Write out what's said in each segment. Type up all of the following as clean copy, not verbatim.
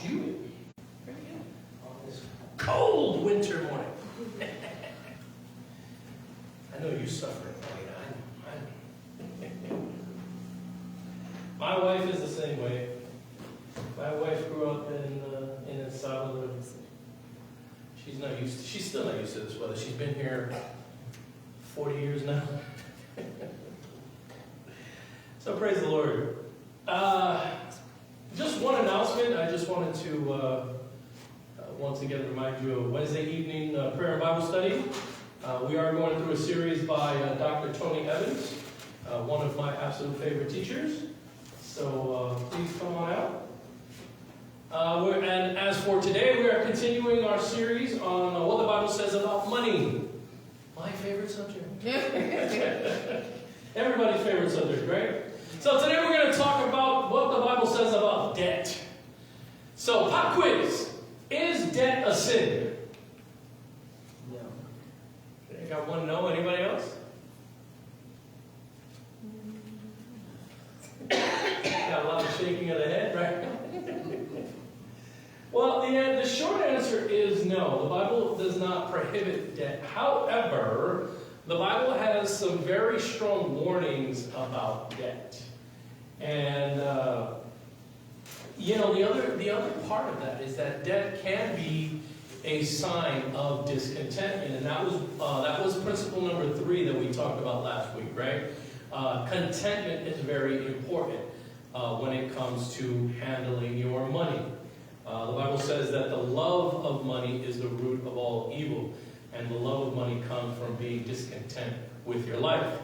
you on this cold winter morning. I know you suffer. I know. My wife is the same way. My wife grew up in El Salvador. She's still not used to this weather. She's been here 40 years now. So praise the Lord. Just one announcement. I just wanted to once again remind you of Wednesday evening prayer and Bible study. We are going through a series by Dr. Tony Evans, one of my absolute favorite teachers. So please come on out. And as for today, we are continuing our series on what the Bible says about money. My favorite subject. Everybody's favorite subject, right? So today we're going to talk about what the Bible says about debt. So, pop quiz. Is debt a sin? No. Okay, got one no. Anybody else? Got a lot of shaking of the head, right? Well, the short answer is no. The Bible does not prohibit debt. However, the Bible has some very strong warnings about debt. And, the other part of that is that debt can be a sign of discontentment. And that was principle number 3 that we talked about last week, right? Contentment is very important when it comes to handling your money. The Bible says that the love of money is the root of all evil. And the love of money comes from being discontent with your life.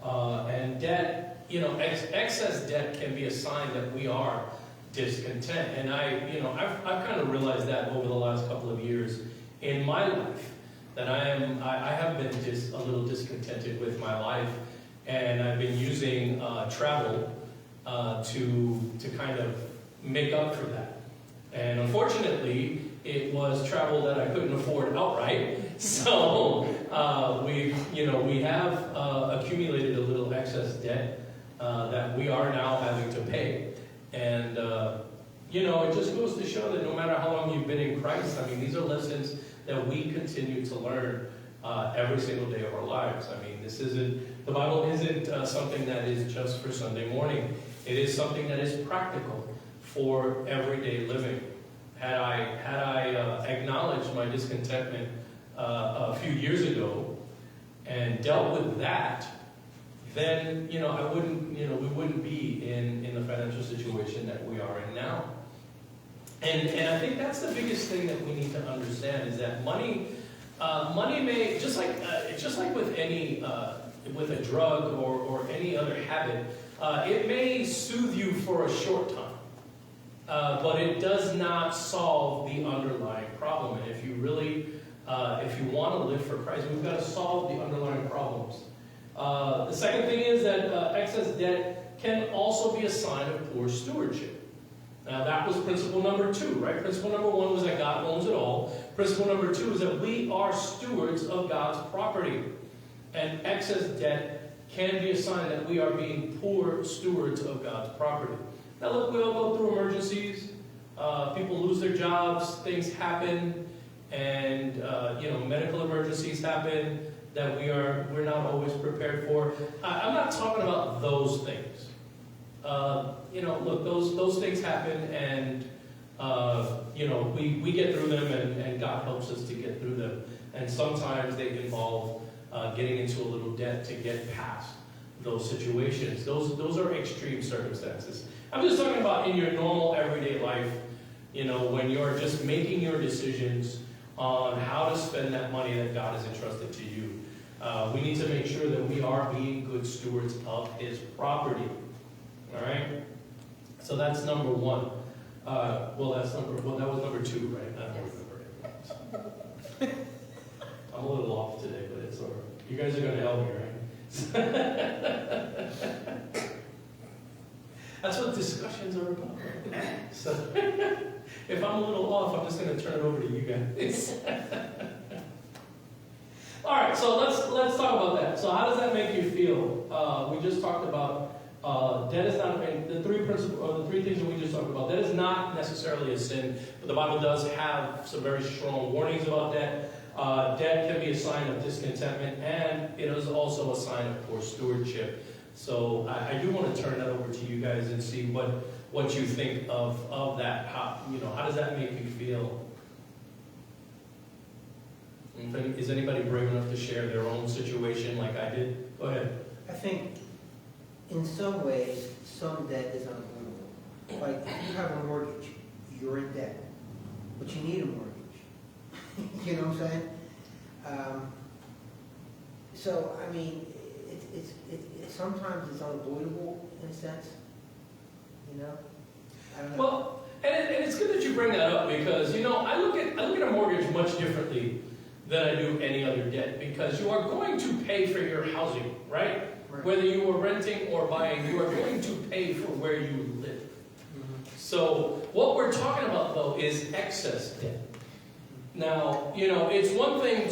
And debt, excess debt can be a sign that we are discontent. And I've kind of realized that over the last couple of years in my life, that I have been just a little discontented with my life. And I've been using travel to kind of make up for that. And unfortunately, it was travel that I couldn't afford outright. So we have accumulated a little excess debt that we are now having to pay. And it just goes to show that no matter how long you've been in Christ, I mean, these are lessons that we continue to learn every single day of our lives. I mean, the Bible isn't something that is just for Sunday morning. It is something that is practical for everyday living. Had I acknowledged my discontentment a few years ago and dealt with that, then we wouldn't be in the financial situation that we are in now. And I think that's the biggest thing that we need to understand is that money may just like with any with a drug or any other habit, it may soothe you for a short time. But it does not solve the underlying problem. And if you really, if you want to live for Christ, we've got to solve the underlying problems. The second thing is that excess debt can also be a sign of poor stewardship. Now that was principle number 2, right? Principle number 1 was that God owns it all. Principle number 2 is that we are stewards of God's property. And excess debt can be a sign that we are being poor stewards of God's property. Now look, we all go through emergencies. People lose their jobs. Things happen, and medical emergencies happen that we're not always prepared for. I'm not talking about those things. Look, those things happen, and we get through them, and God helps us to get through them. And sometimes they involve getting into a little debt to get past those situations. Those are extreme circumstances. I'm just talking about in your normal everyday life, when you're just making your decisions on how to spend that money that God has entrusted to you. We need to make sure that we are being good stewards of His property. All right? So that's number 1. That was number 2, right? I don't remember. I'm a little off today, but it's all right. You guys are going to help me, right? That's what discussions are about. Right? So, if I'm a little off, I'm just going to turn it over to you guys. All right, so let's talk about that. So, how does that make you feel? We just talked about Debt is not, and the three things that we just talked about, debt is not necessarily a sin, but the Bible does have some very strong warnings about debt. Debt can be a sign of discontentment, and it is also a sign of poor stewardship. So I do want to turn that over to you guys and see what you think of that. How does that make you feel? Is anybody brave enough to share their own situation like I did? Go ahead. I think in some ways, some debt is unavoidable. Like if you have a mortgage, you're in debt, but you need a mortgage. You know what I'm saying? So I mean, sometimes it's unavoidable in a sense. You know? I don't know. Well, and it's good that you bring that up because I look at a mortgage much differently than I do any other debt, because you are going to pay for your housing, right? Whether you are renting or buying, you are going to pay for where you live. Mm-hmm. So what we're talking about, though, is excess debt. Now, it's one thing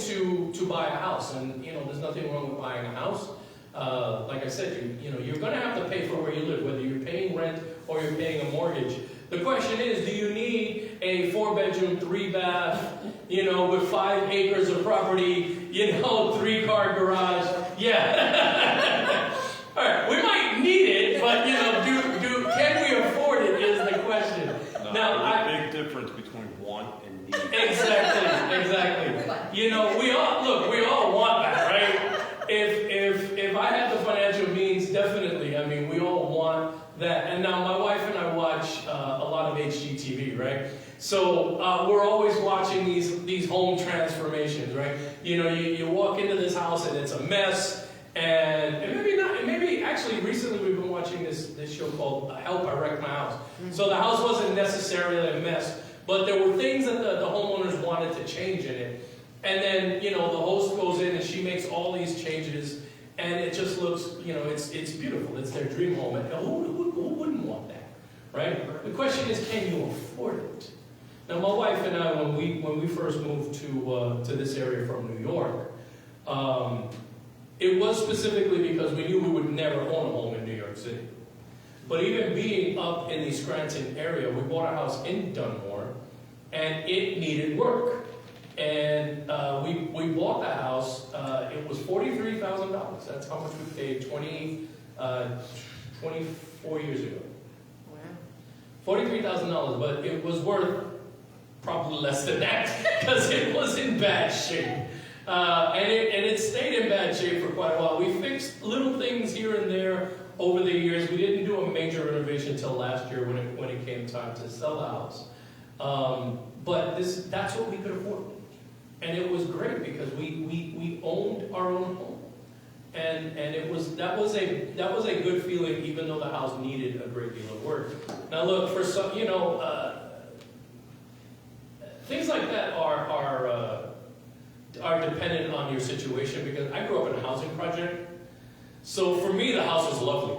to buy a house, and, there's nothing wrong with buying a house. Like I said, you're going to have to pay for where you live, whether you're paying rent or you're paying a mortgage. The question is, do you need a 4-bedroom, 3-bath, with 5 acres of property, 3-car garage? Yeah. All right, we might need it, but, can we afford it is the question. No, Now, there's a big difference between want and need. Exactly. We all want that, right? If I had the financial means, definitely. I mean, we all want that. And now my wife and I watch a lot of HGTV, right? So we're always watching these home transformations, right? You walk into this house and it's a mess, and maybe actually recently we've been watching this show called Help, I Wrecked My House. Mm-hmm. So the house wasn't necessarily a mess, but there were things that the homeowners wanted to change in it. And then, the host goes in and she makes all these changes, and it just looks, it's beautiful. It's their dream home. And who wouldn't want that, right? The question is, can you afford it? Now, my wife and I, when we first moved to this area from New York, it was specifically because we knew we would never own a home in New York City. But even being up in the Scranton area, we bought a house in Dunmore, and it needed work. And we bought the house. It was $43,000. That's how much we paid 24 years ago. Wow. $43,000, but it was worth probably less than that because it was in bad shape. And it stayed in bad shape for quite a while. We fixed little things here and there over the years. We didn't do a major renovation until last year when it came time to sell the house. But that's what we could afford. And it was great because we owned our own home. And that was a good feeling, even though the house needed a great deal of work. Now look, for some, things like that are dependent on your situation, because I grew up in a housing project. So for me, the house was lovely,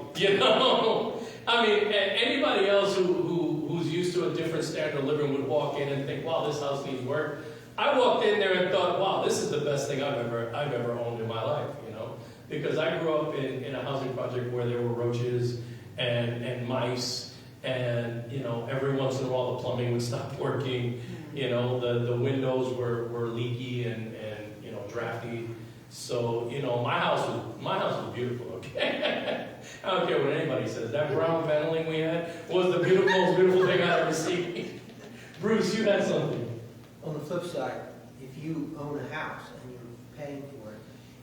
I mean, anybody else who's used to a different standard of living would walk in and think, wow, this house needs work. I walked in there and thought, wow, this is the best thing I've ever owned in my life, because I grew up in a housing project where there were roaches and mice, and every once in a while the plumbing would stop working, the windows were leaky and drafty. So my house was beautiful. Okay, I don't care what anybody says. That brown paneling we had was the most beautiful thing I've ever seen. Bruce, you had something. On the flip side, if you own a house and you're paying for it,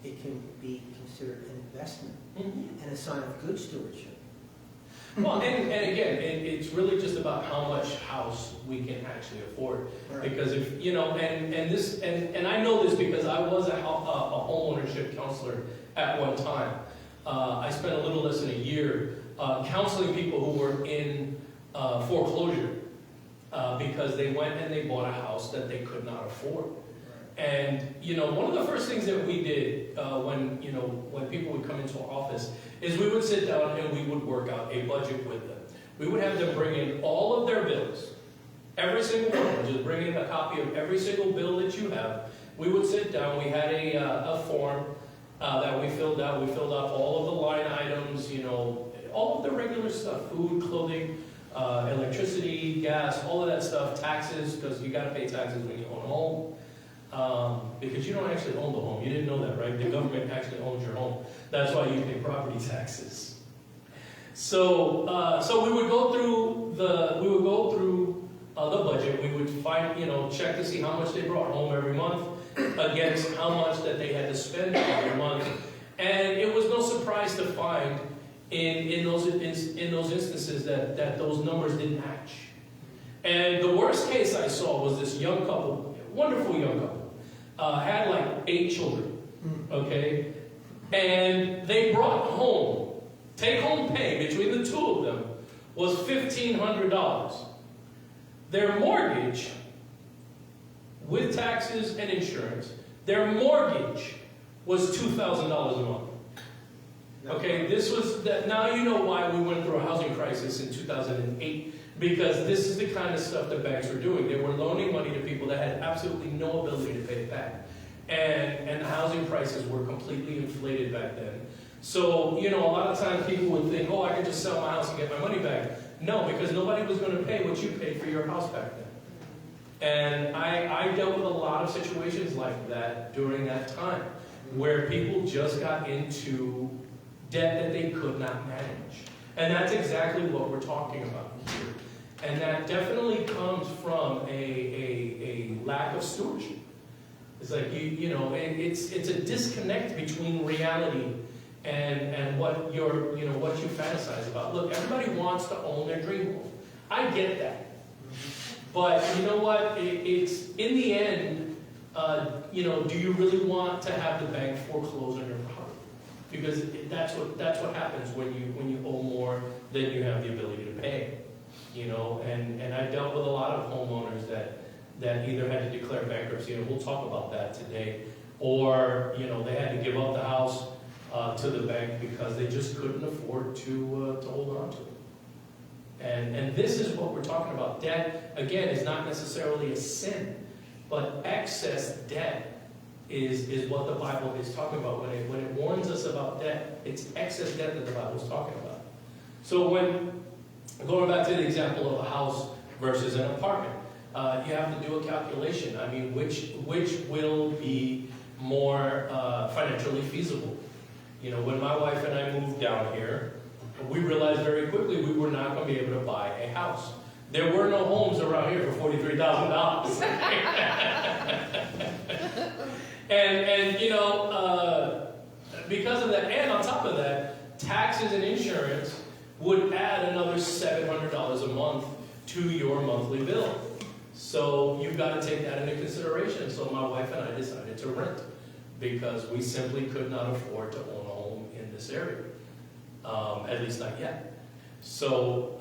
it can be considered an investment and a sign of good stewardship. Well, and again, it's really just about how much house we can actually afford. Right. Because if and I know this because I was a homeownership counselor at one time. I spent a little less than a year counseling people who were in foreclosure because they went and they bought a house that they could not afford. Right. And one of the first things that we did when people would come into our office is we would sit down and we would work out a budget with them. We would have them bring in all of their bills, every single one. Just bring in a copy of every single bill that you have. We would sit down. We had a form that we filled out. We filled out all of the line items, all of the regular stuff, food, clothing, electricity, gas, all of that stuff, taxes, because you gotta pay taxes when you own a home. Because you don't actually own the home. You didn't know that, right? The government actually owns your home. That's why you pay property taxes. So we would go through the budget. We would find, check to see how much they brought home every month against how much that they had to spend every month. And it was no surprise to find in those instances that those numbers didn't match. And the worst case I saw was this young couple, wonderful young couple, had like 8 children, okay? And they brought home, take-home pay between the 2 of them was $1,500. Their mortgage, with taxes and insurance, their mortgage was $2,000 a month. Okay, this was that. Now you know why we went through a housing crisis in 2008, because this is the kind of stuff that banks were doing. They were loaning money to people that had absolutely no ability to pay it back, and the housing prices were completely inflated back then. So a lot of times people would think, oh, I can just sell my house and get my money back. No, because nobody was going to pay what you paid for your house back then. And I dealt with a lot of situations like that during that time, where people just got into debt that they could not manage. And that's exactly what we're talking about here. And that definitely comes from a lack of stewardship. It's like, it's a disconnect between reality and what what you fantasize about. Look, everybody wants to own their dream home. I get that. But you know what? It's in the end, do you really want to have the bank foreclose on your property? Because that's what happens when you owe more than you have the ability to pay. And I dealt with a lot of homeowners that either had to declare bankruptcy, and we'll talk about that today, or they had to give up the house to the bank because they just couldn't afford to hold on to it. And this is what we're talking about. Debt, again, is not necessarily a sin, but excess debt is what the Bible is talking about. When it warns us about debt, it's excess debt that the Bible is talking about. So going back to the example of a house versus an apartment, you have to do a calculation. I mean, which will be more financially feasible? When my wife and I moved down here, we realized very quickly we were not going to be able to buy a house. There were no homes around here for $43,000. and because of that, and on top of that, taxes and insurance would add another $700 a month to your monthly bill. So you've got to take that into consideration. So my wife and I decided to rent, because we simply could not afford to own a home in this area. At least not yet. So,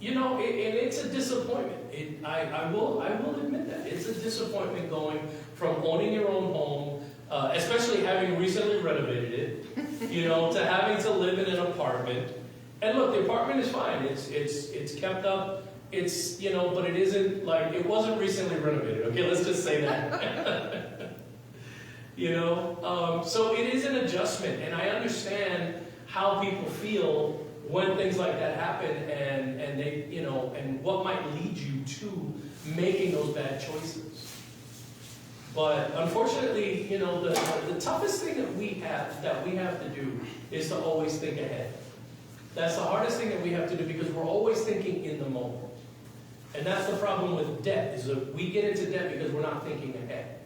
it's a disappointment. I will admit that. It's a disappointment going from owning your own home, especially having recently renovated it, to having to live in an apartment. And look, the apartment is fine. It's kept up. It's, but it isn't like, it wasn't recently renovated. Okay, let's just say that. So it is an adjustment, and I understand how people feel when things like that happen, and they, and what might lead you to making those bad choices. But unfortunately, the toughest thing that we have to do is to always think ahead. That's the hardest thing that we have to do, because we're always thinking in the moment. And that's the problem with debt, is that we get into debt because we're not thinking ahead.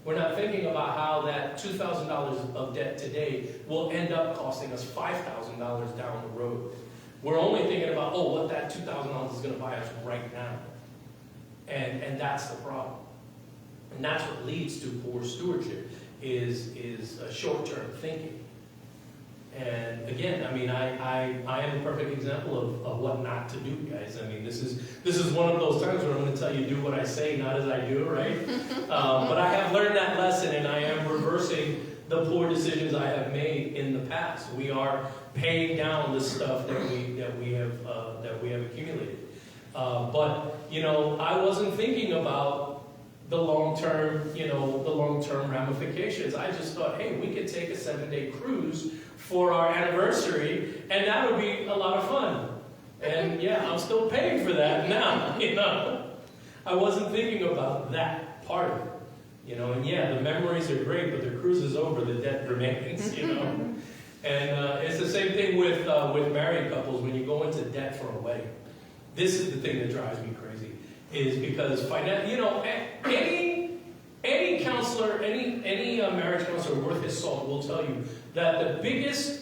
We're not thinking about how that $2,000 of debt today will end up costing us $5,000 down the road. We're only thinking about, what that $2,000 is going to buy us right now. And that's the problem. And that's what leads to poor stewardship, is short-term thinking. And again, I mean, I am a perfect example of what not to do, guys. I mean, this is one of those times where I'm going to tell you, do what I say, not as I do, right? But I have learned that lesson, and I am reversing the poor decisions I have made in the past. We are paying down the stuff that we have accumulated. But I wasn't thinking about the long-term, the long-term ramifications. I just thought, hey, we could take a 7-day cruise for our anniversary, and that would be a lot of fun. And yeah, I'm still paying for that now, I wasn't thinking about that part of it, and yeah, the memories are great, but the cruise is over, the debt remains, And it's the same thing with married couples when you go into debt for a wedding. This is the thing that drives me crazy, is because any counselor, any marriage counselor worth his salt will tell you that the biggest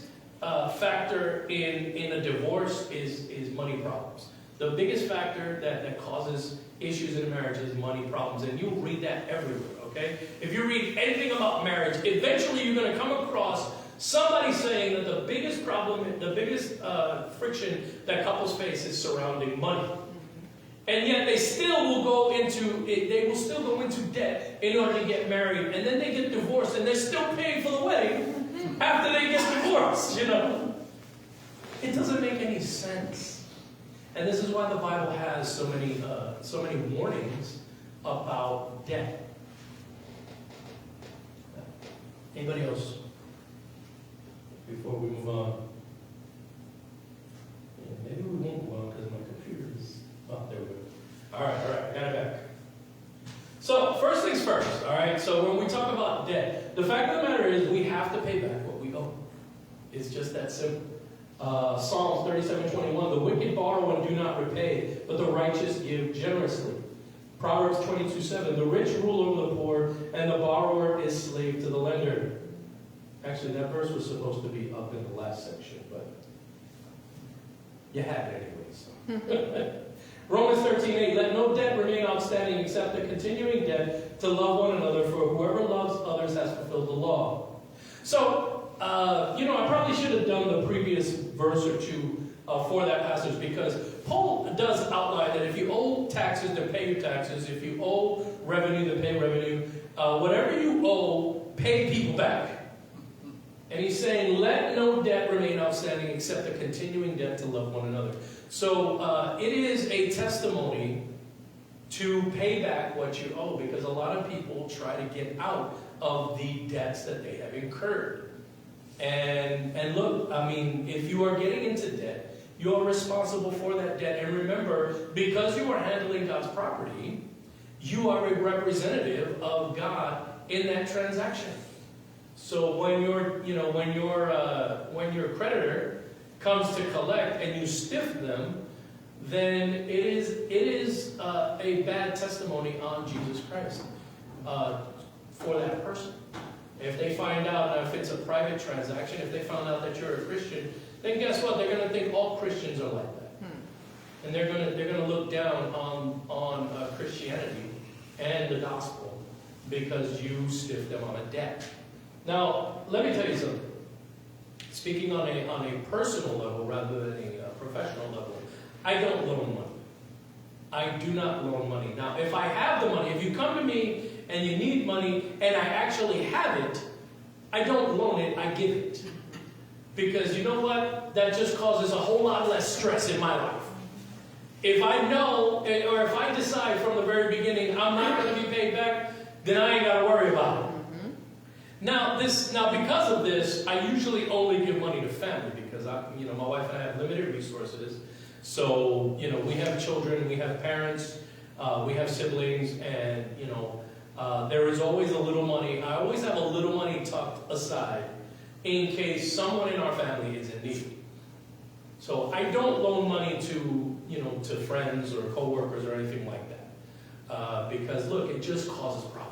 factor in a divorce is money problems. The biggest factor that causes issues in a marriage is money problems, and you'll read that everywhere, okay? If you read anything about marriage, eventually you're going to come across somebody saying that the biggest problem, the biggest friction that couples face is surrounding money. And yet they still will go into debt in order to get married, and then they get divorced, and they're still paying for the wedding after they get divorced, It doesn't make any sense. And this is why the Bible has so many warnings about debt. Anybody else? Before we move on. Yeah, maybe we won't move on because my computer's... Oh, there we go. All right, I got it back. So, first things first, all right? So when we talk about debt, the fact of the matter is we have to pay back what we owe. It's just that simple. Psalms 37:21, the wicked borrow and do not repay, but the righteous give generously. Proverbs 22:7, the rich rule over the poor, and the borrower is slave to the lender. Actually, that verse was supposed to be up in the last section, but you had it anyways. Romans 13:8, let no debt remain outstanding except the continuing debt to love one another, for whoever loves others has fulfilled the law. So, I probably should have done the previous verse or two for that passage, because Paul does outline that if you owe taxes, then pay your taxes. If you owe revenue, then pay revenue. Whatever you owe, pay people back. And he's saying, let no debt remain outstanding except the continuing debt to love one another. So it is a testimony to pay back what you owe, because a lot of people try to get out of the debts that they have incurred. And look, if you are getting into debt, you are responsible for that debt. And remember, because you are handling God's property, you are a representative of God in that transaction. So when your creditor comes to collect and you stiff them, then it is a bad testimony on Jesus Christ for that person. If they find out, now if it's a private transaction, if they found out that you're a Christian, then guess what? They're going to think all Christians are like that, and they're going to look down on Christianity and the gospel because you stiffed them on a debt. Now, let me tell you something. Speaking on a personal level rather than a professional level, I don't loan money. I do not loan money. Now, if I have the money, if you come to me and you need money and I actually have it, I don't loan it, I give it. Because you know what? That just causes a whole lot less stress in my life. If I know, or if I decide from the very beginning I'm not going to be paid back, then I ain't got to worry about it. Now, because of this, I usually only give money to family because my wife and I have limited resources. So, we have children, we have parents, we have siblings, and, there is always a little money. I always have a little money tucked aside in case someone in our family is in need. So I don't loan money to friends or coworkers or anything like that. Because, look, it just causes problems.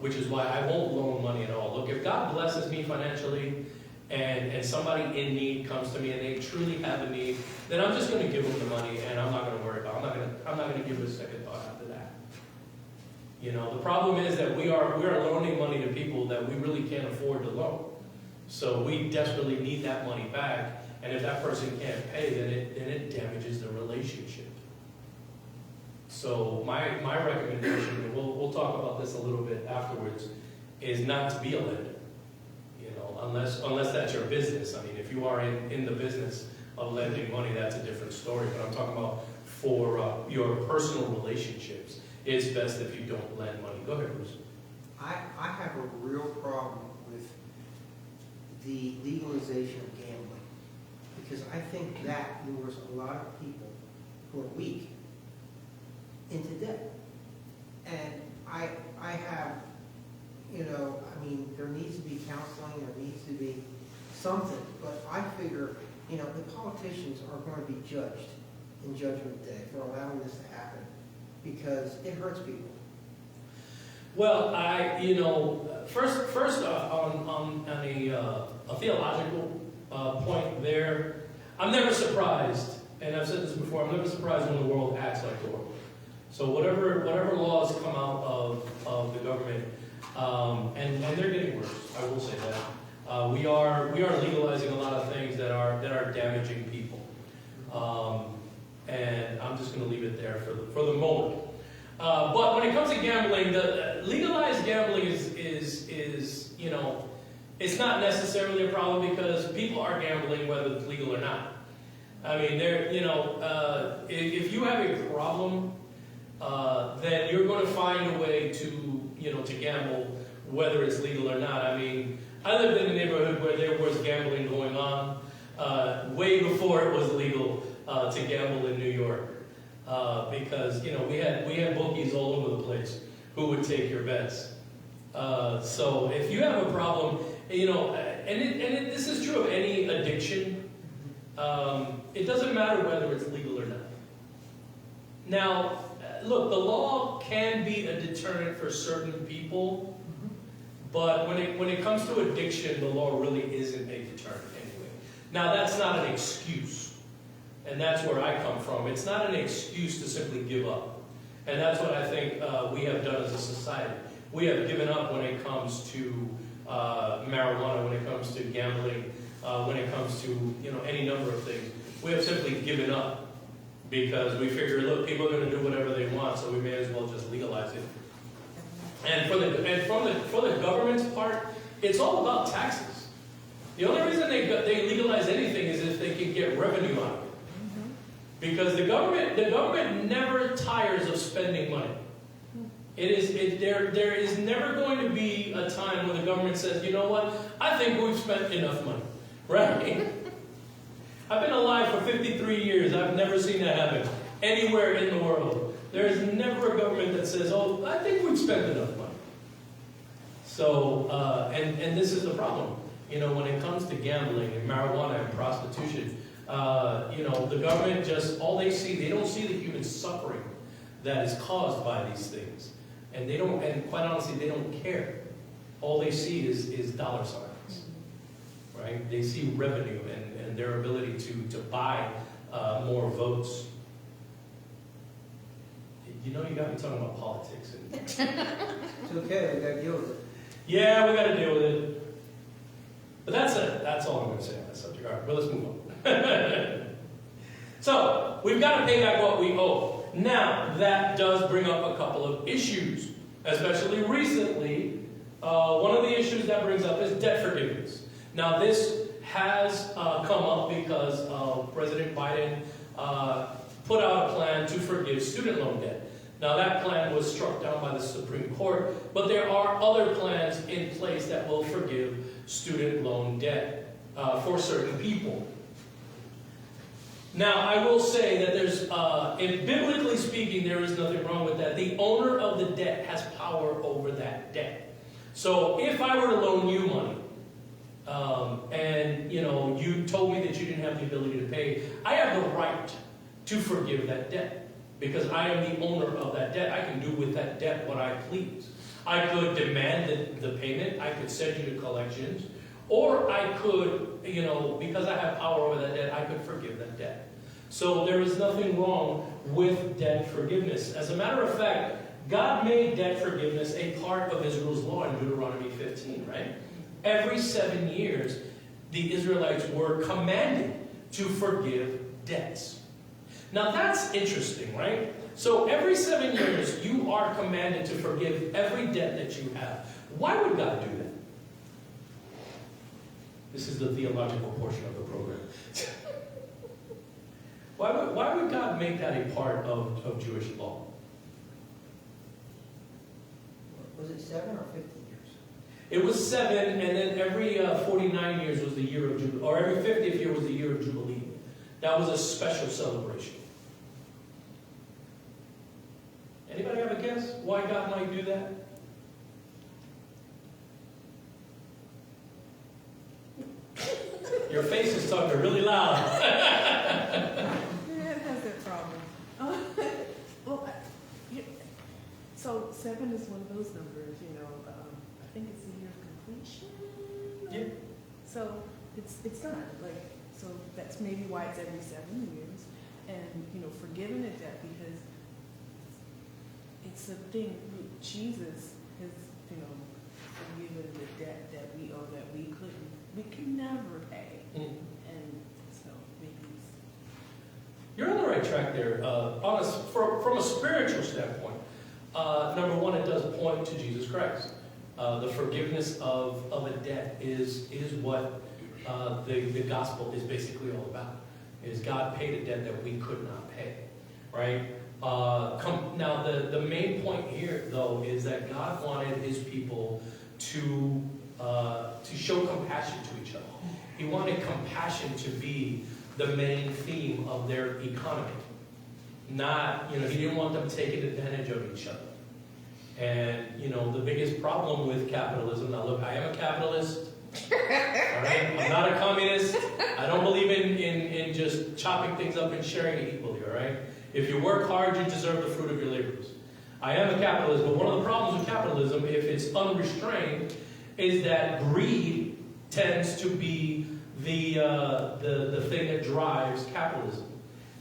Which is why I won't loan money at all. Look, if God blesses me financially and somebody in need comes to me and they truly have a need, then I'm just going to give them the money and I'm not going to worry about it. I'm not going to give it a second thought after that. The problem is that we are loaning money to people that we really can't afford to loan. So we desperately need that money back, and if that person can't pay, then it damages the relationship. So my recommendation, and we'll talk about this a little bit afterwards, is not to be a lender. Unless that's your business. If you are in the business of lending money, that's a different story. But I'm talking about for your personal relationships. it's best if you don't lend money. Go ahead, Bruce. I have a real problem with the legalization of gambling, because I think that lures a lot of people who are weak into debt. And I have, I mean, there needs to be counseling, there needs to be something, but I figure, the politicians are going to be judged in Judgment Day for allowing this to happen, because it hurts people. Well, first on a theological point there, I'm never surprised, and I've said this before, I'm never surprised when the world acts like the world. So whatever laws come out of the government, and they're getting worse, I will say that. We are legalizing a lot of things that are damaging people, and I'm just going to leave it there for the moment. But when it comes to gambling, the legalized gambling is it's not necessarily a problem, because people are gambling whether it's legal or not. I mean, if you have a problem, then you're going to find a way to gamble whether it's legal or not. I mean, I lived in a neighborhood where there was gambling going on way before it was legal to gamble in New York. Because we had bookies all over the place who would take your bets. So if you have a problem, this is true of any addiction. It doesn't matter whether it's legal or not. Now, look, the law can be a deterrent for certain people, but when it comes to addiction, the law really isn't a deterrent anyway. Now, that's not an excuse. And that's where I come from. It's not an excuse to simply give up. And that's what I think we have done as a society. We have given up when it comes to marijuana, when it comes to gambling, when it comes to any number of things. We have simply given up because we figure, look, people are going to do whatever they want, so we may as well just legalize it. And for the government's part, it's all about taxes. The only reason they legalize anything is if they can get revenue out of it. Because the government never tires of spending money. There is never going to be a time when the government says, you know what, I think we've spent enough money. Right? I've been alive for 53 years. I've never seen that happen anywhere in the world. There is never a government that says, oh, I think we've spent enough money. So, and this is the problem. When it comes to gambling and marijuana and prostitution, the government they don't see the human suffering that is caused by these things. And and quite honestly, they don't care. All they see is dollar signs, right? They see revenue and their ability to buy more votes. You got me talking about politics. It's okay, we got to deal with it. Yeah, we got to deal with it. But that's all I'm going to say on that subject. All right, well, let's move on. So, we've got to pay back what we owe. Now, that does bring up a couple of issues, especially recently. One of the issues that brings up is debt forgiveness. Now, this has come up because President Biden put out a plan to forgive student loan debt. Now, that plan was struck down by the Supreme Court, but there are other plans in place that will forgive student loan debt for certain people. Now, I will say that biblically speaking, there is nothing wrong with that. The owner of the debt has power over that debt. So, if I were to loan you money, and you told me that you didn't have the ability to pay, I have the right to forgive that debt. Because I am the owner of that debt. I can do with that debt what I please. I could demand the payment. I could send you to collections. Or I could, because I have power over that debt, I could forgive that debt. So there is nothing wrong with debt forgiveness. As a matter of fact, God made debt forgiveness a part of Israel's law in Deuteronomy 15, right? Every 7 years, the Israelites were commanded to forgive debts. Now that's interesting, right? So every 7 years, you are commanded to forgive every debt that you have. Why would God do that? This is the theological portion of the program. Why would God make that a part of Jewish law? Was it 7 or 50 years? It was 7, and then every 49 years was the year of Jubilee, or every 50th year was the year of Jubilee. That was a special celebration. Anybody have a guess why God might do that? Your face is talking really loud. It has that problem. Well, so 7 is one of those numbers, I think it's the year of completion. Yeah. So it's done. So that's maybe why it's every 7 years. And, forgiving a debt because it's a thing. Jesus has, forgiven the debt that we owe that we can never pay. Mm. And so maybe You're on the right track there. From a spiritual standpoint, number one, it does point to Jesus Christ. The forgiveness of a debt is what the gospel is basically all about. Is God paid a debt that we could not pay, right? Now, the main point here, though, is that God wanted His people to show compassion to each other. He wanted compassion to be the main theme of their economy. Not, He didn't want them taking advantage of each other. And, the biggest problem with capitalism, now look, I am a capitalist, all right? I'm not a communist. I don't believe in just chopping things up and sharing it equally, all right? If you work hard, you deserve the fruit of your labors. I am a capitalist, but one of the problems with capitalism, if it's unrestrained, is that greed tends to be the thing that drives capitalism.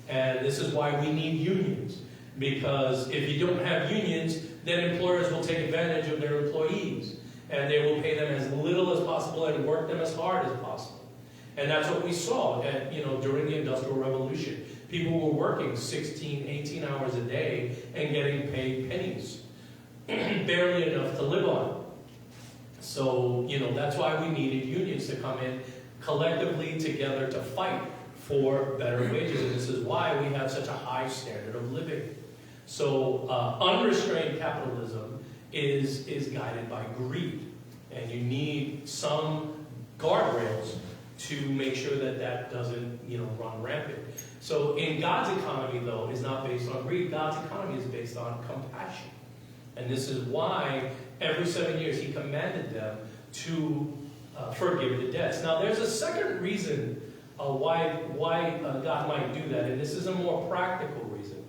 And this is why we need unions. Because if you don't have unions, then employers will take advantage of their employees. And they will pay them as little as possible and work them as hard as possible. And that's what we saw during the Industrial Revolution. People were working 16, 18 hours a day and getting paid pennies. Barely enough to live on. So, that's why we needed unions to come in collectively together to fight for better wages. And this is why we have such a high standard of living. So, unrestrained capitalism is guided by greed. And you need some guardrails to make sure that doesn't, run rampant. So in God's economy, though, is not based on greed. God's economy is based on compassion. And this is why every 7 years He commanded them to forgive the debts. Now, there's a second reason why God might do that, and this is a more practical reason,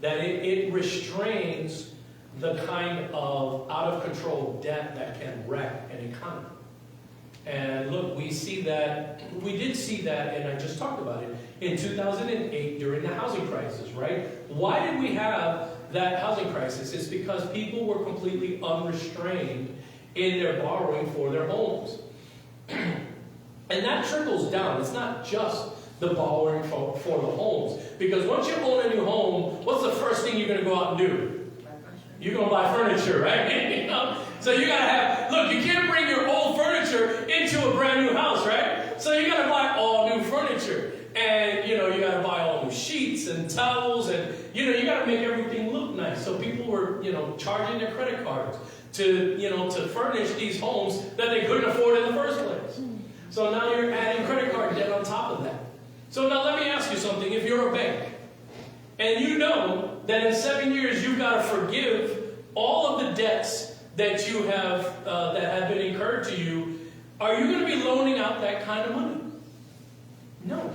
that it restrains the kind of out-of-control debt that can wreck an economy. And look, we did see that, and I just talked about it, in 2008 during the housing crisis, right? Why did we have that housing crisis? It's because people were completely unrestrained in their borrowing for their homes. And that trickles down. It's not just the borrowing for the homes. Because once you own a new home, what's the first thing you're going to go out and do? You're going to buy furniture, right? So you got to have, look, you can't bring your old furniture into a brand new house, right? So you got to buy all new furniture. And, you got to buy all new sheets and towels. And, you got to make everything look nice. So people were, charging their credit cards to furnish these homes that they couldn't afford in the first place. So now you're adding credit card debt on top of that. So now let me ask you something. If you're a bank, and you know that in 7 years you've got to forgive all of the debts that you have that have been incurred to you, are you going to be loaning out that kind of money? No.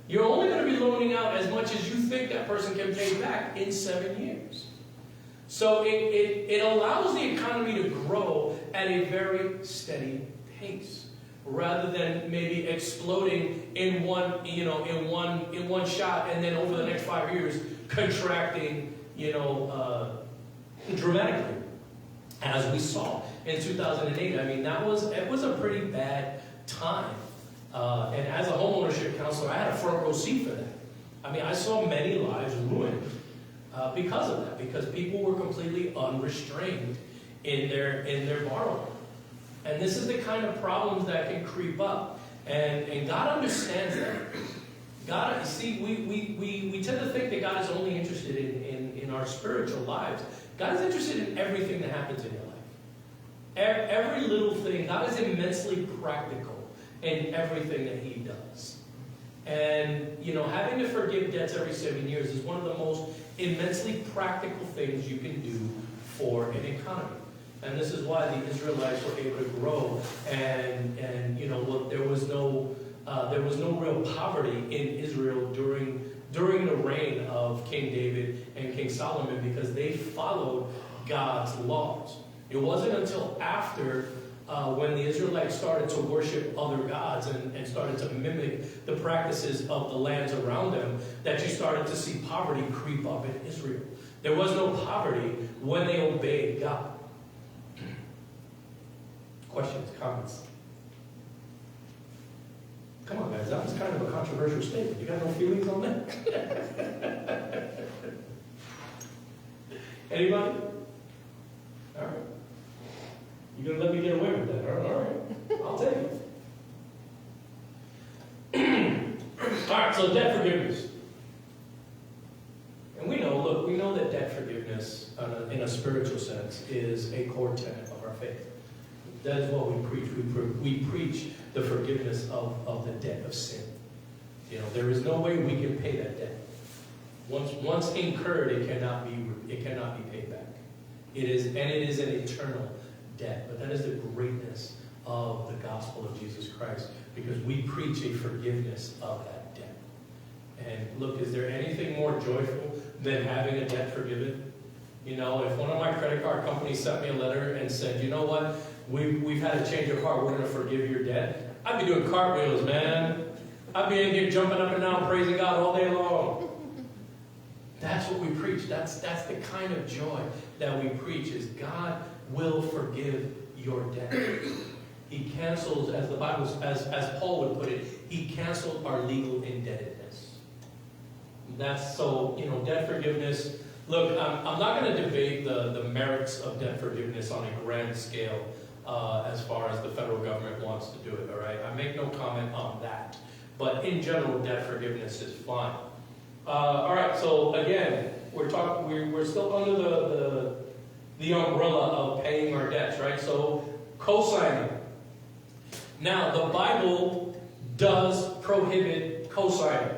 You're only going to be loaning out as much as you think that person can pay back in 7 years. So it allows the economy to grow at a very steady pace, rather than maybe exploding in one shot, and then over the next 5 years contracting, dramatically, as we saw in 2008. I mean, it was a pretty bad time. And as a homeownership counselor, I had a front row seat for that. I mean, I saw many lives ruined because of that, because people were completely unrestrained in their borrowing. And this is the kind of problems that can creep up. And God understands that. God, see, we tend to think that God is only interested in our spiritual lives. God is interested in everything that happens in your life. Every little thing, God is immensely practical in everything that he does. And, having to forgive debts every 7 years is one of the most immensely practical things you can do for an economy. And this is why the Israelites were able to grow. And look, there was no real poverty in Israel during the reign of King David and King Solomon, because they followed God's laws. It wasn't until after when the Israelites started to worship other gods and started to mimic the practices of the lands around them that you started to see poverty creep up in Israel. There was no poverty when they obeyed God. Questions, comments? Come on, guys, that was kind of a controversial statement. You got no feelings on that? Anybody? All right. You're going to let me get away with that? All right. I'll take it. All right, so debt forgiveness. And we know that debt forgiveness, in a spiritual sense, is a core tenet of our faith. That is what we preach. We preach the forgiveness of the debt of sin. There is no way we can pay that debt. Once incurred, it cannot be paid back. It is an eternal debt. But that is the greatness of the gospel of Jesus Christ, because we preach a forgiveness of that debt. And look, is there anything more joyful than having a debt forgiven? If one of my credit card companies sent me a letter and said, you know what, we've had a change of heart, we're going to forgive your debt, I'd be doing cartwheels, man. I'd be in here jumping up and down, praising God all day long. That's what we preach. That's the kind of joy that we preach, is God will forgive your debt. He cancels, as the Bible, as Paul would put it, he canceled our legal indebtedness. That's so, debt forgiveness. Look, I'm not going to debate the merits of debt forgiveness on a grand scale as far as the federal government wants to do it, all right? I make no comment on that. But in general, debt forgiveness is fine. All right, so again, we're still under the umbrella of paying our debts, right? So, co-signing. Now, the Bible does prohibit co-signing.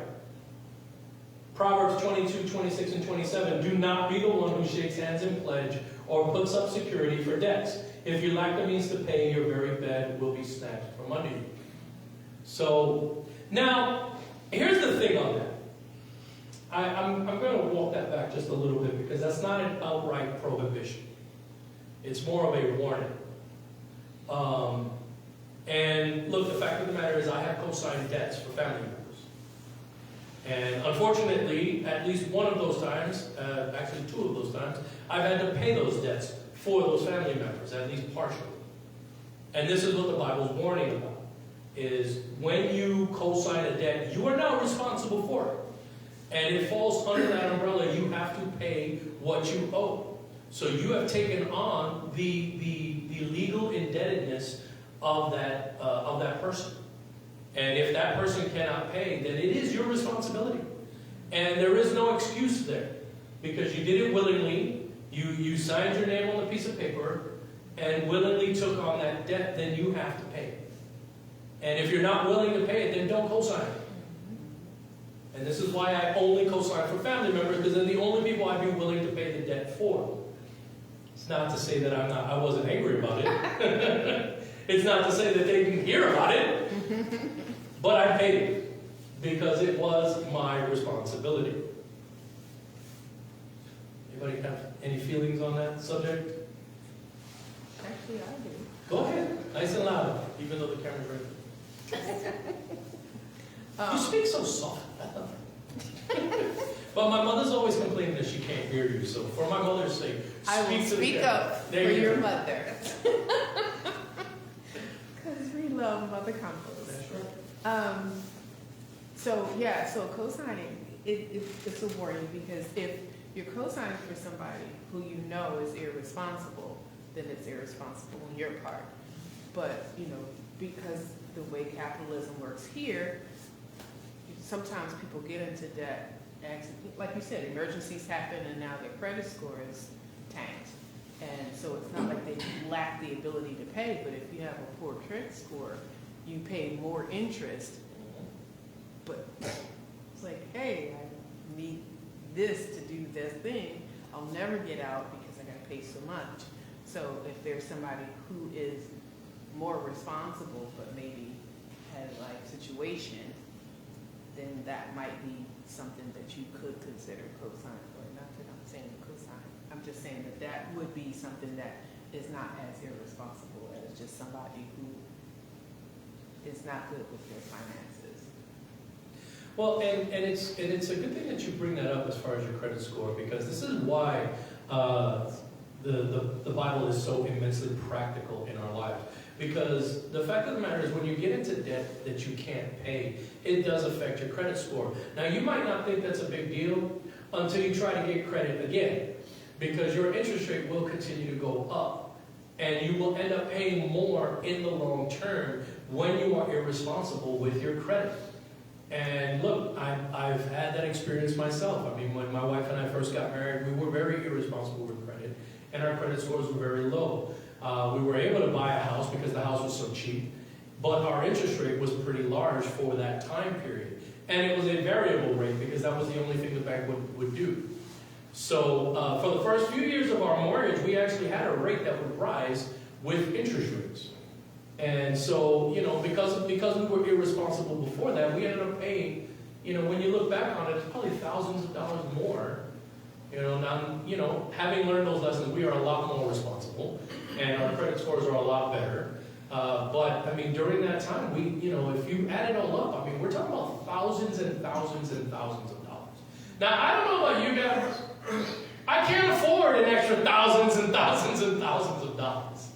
Proverbs 22, 26, and 27, do not be the one who shakes hands in pledge or puts up security for debts. If you lack the means to pay, your very bed will be snatched from under you. So, now, here's the thing on that. I'm going to walk that back just a little bit, because that's not an outright prohibition. It's more of a warning. And look, the fact of the matter is I have co-signed debts for family members. And unfortunately, at least one of those times, actually two of those times, I've had to pay those debts for those family members, at least partially. And this is what the Bible's warning about, is when you co-sign a debt, you are now responsible for it. And it falls under that umbrella. You have to pay what you owe. So you have taken on the legal indebtedness of that person. And if that person cannot pay, then it is your responsibility. And there is no excuse there, because you did it willingly. You signed your name on a piece of paper and willingly took on that debt. Then you have to pay it. And if you're not willing to pay it, then don't co-sign it. And this is why I only co-sign for family members, because they're the only people I'd be willing to pay the debt for. It's not to say that I wasn't angry about it. It's not to say that they didn't hear about it. But I paid it, because it was my responsibility. Anybody have any feelings on that subject? Actually, I do. Go ahead. Nice and loud, even though the camera's right. You speak so soft. But my mother's always complaining that she can't hear you. So for my mother's sake, I will speak up for your mother. Because we love Mother Compost. That's right. So co-signing, it's a warning, because if you're co-signing for somebody who you know is irresponsible, then it's irresponsible on your part. But, because the way capitalism works here, sometimes people get into debt. Like you said, emergencies happen, and now their credit score is tanked. And so it's not like they lack the ability to pay, but if you have a poor credit score, you pay more interest. But it's like, hey, I need this to do this thing. I'll never get out because I gotta pay so much. So if there's somebody who is more responsible, but maybe had a life situation, then that might be something that you could consider co-sign for. Not that I'm saying co-sign. I'm just saying that that would be something that is not as irresponsible as just somebody who is not good with their finances. Well, and it's a good thing that you bring that up as far as your credit score, because this is why the Bible is so immensely practical in our lives. Because the fact of the matter is, when you get into debt that you can't pay, it does affect your credit score. Now, you might not think that's a big deal until you try to get credit again, because your interest rate will continue to go up, and you will end up paying more in the long term when you are irresponsible with your credit. And look, I've had that experience myself. I mean, when my wife and I first got married, we were very irresponsible with credit, and our credit scores were very low. We were able to buy a house because the house was so cheap, but our interest rate was pretty large for that time period. And it was a variable rate because that was the only thing the bank would do. So for the first few years of our mortgage, we actually had a rate that would rise with interest rates. And so, you know, because we were irresponsible before that, we ended up paying, you know, when you look back on it, it's probably thousands of dollars more. You know, now, you know, having learned those lessons, we are a lot more responsible, and our credit scores are a lot better. But, I mean, during that time, we, you know, if you add it all up, I mean, we're talking about thousands and thousands and thousands of dollars. Now, I don't know about you guys. I can't afford an extra thousands and thousands and thousands of dollars.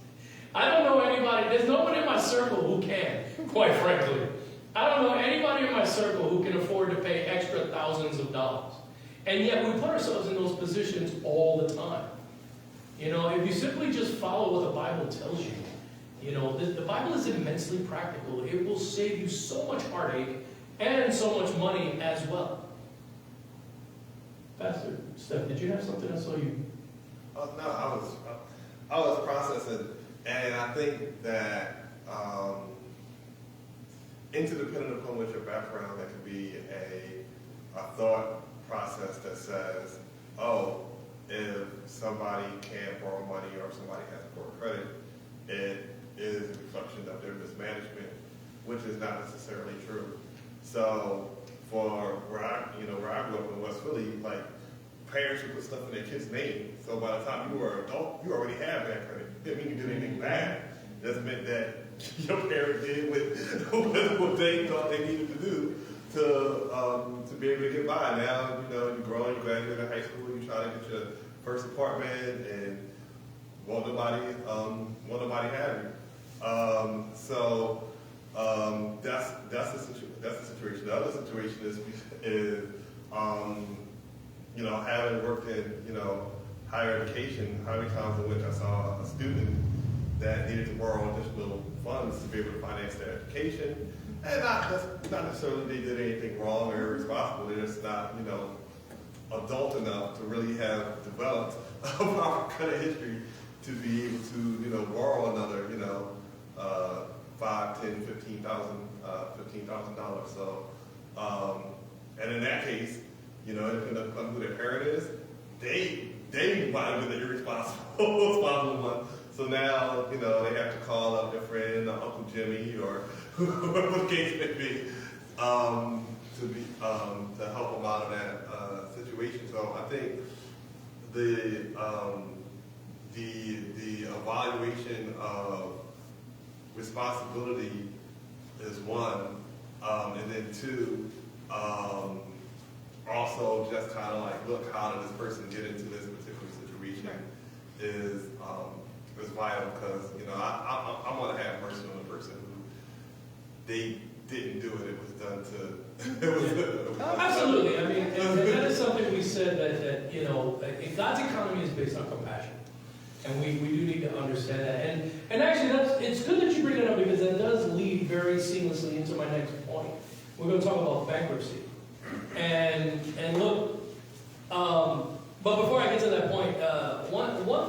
I don't know anybody, there's no one in my circle who can, quite frankly. I don't know anybody in my circle who can afford to pay extra thousands of dollars. And yet we put ourselves in those positions all the time. You know, if you simply just follow what the Bible tells you, you know, the Bible is immensely practical. It will save you so much heartache and so much money as well. Pastor Steph, did you have something I saw you? No, I was processing, and I think that interdependent upon what your background, that could be a thought process that says, oh, if somebody can't borrow money or if somebody has poor credit, it is a reflection of their mismanagement, which is not necessarily true. So for where I grew up in West Philly, like, parents would put stuff in their kids' name. So by the time you were an adult, you already had bad credit. It didn't mean you did anything bad. It just meant that your parents did what they thought they needed to do to be able to get by. Now, you know, you grow, you graduate in high school, you try to get your first apartment, and won't nobody have you. So that's the situation. The other situation is you know, having worked in, you know, higher education, how many times in which I saw a student that needed to borrow additional funds to be able to finance their education, and not necessarily they did anything wrong or irresponsible. They're just not, you know, adult enough to really have developed a proper credit history to be able to, you know, borrow another, you know, $5,000, $10,000, $15,000. So, and in that case, you know, depending on who their parent is, they might have been the irresponsible one. So now, you know, they have to call up their friend, Uncle Jimmy, or whoever the case may be, to help them out of that situation. So I think the evaluation of responsibility is one, and then two, also just kind of like, look, how did this person get into this particular situation is vital, because, you know, I want to have mercy on the person who they didn't do it, it was done to. Absolutely. I mean, and that is something we said that you know, God's economy is based on compassion. And we do need to understand that. And actually, it's good that you bring it up, because that does lead very seamlessly into my next point. We're going to talk about bankruptcy. And look, but before I get to that point, one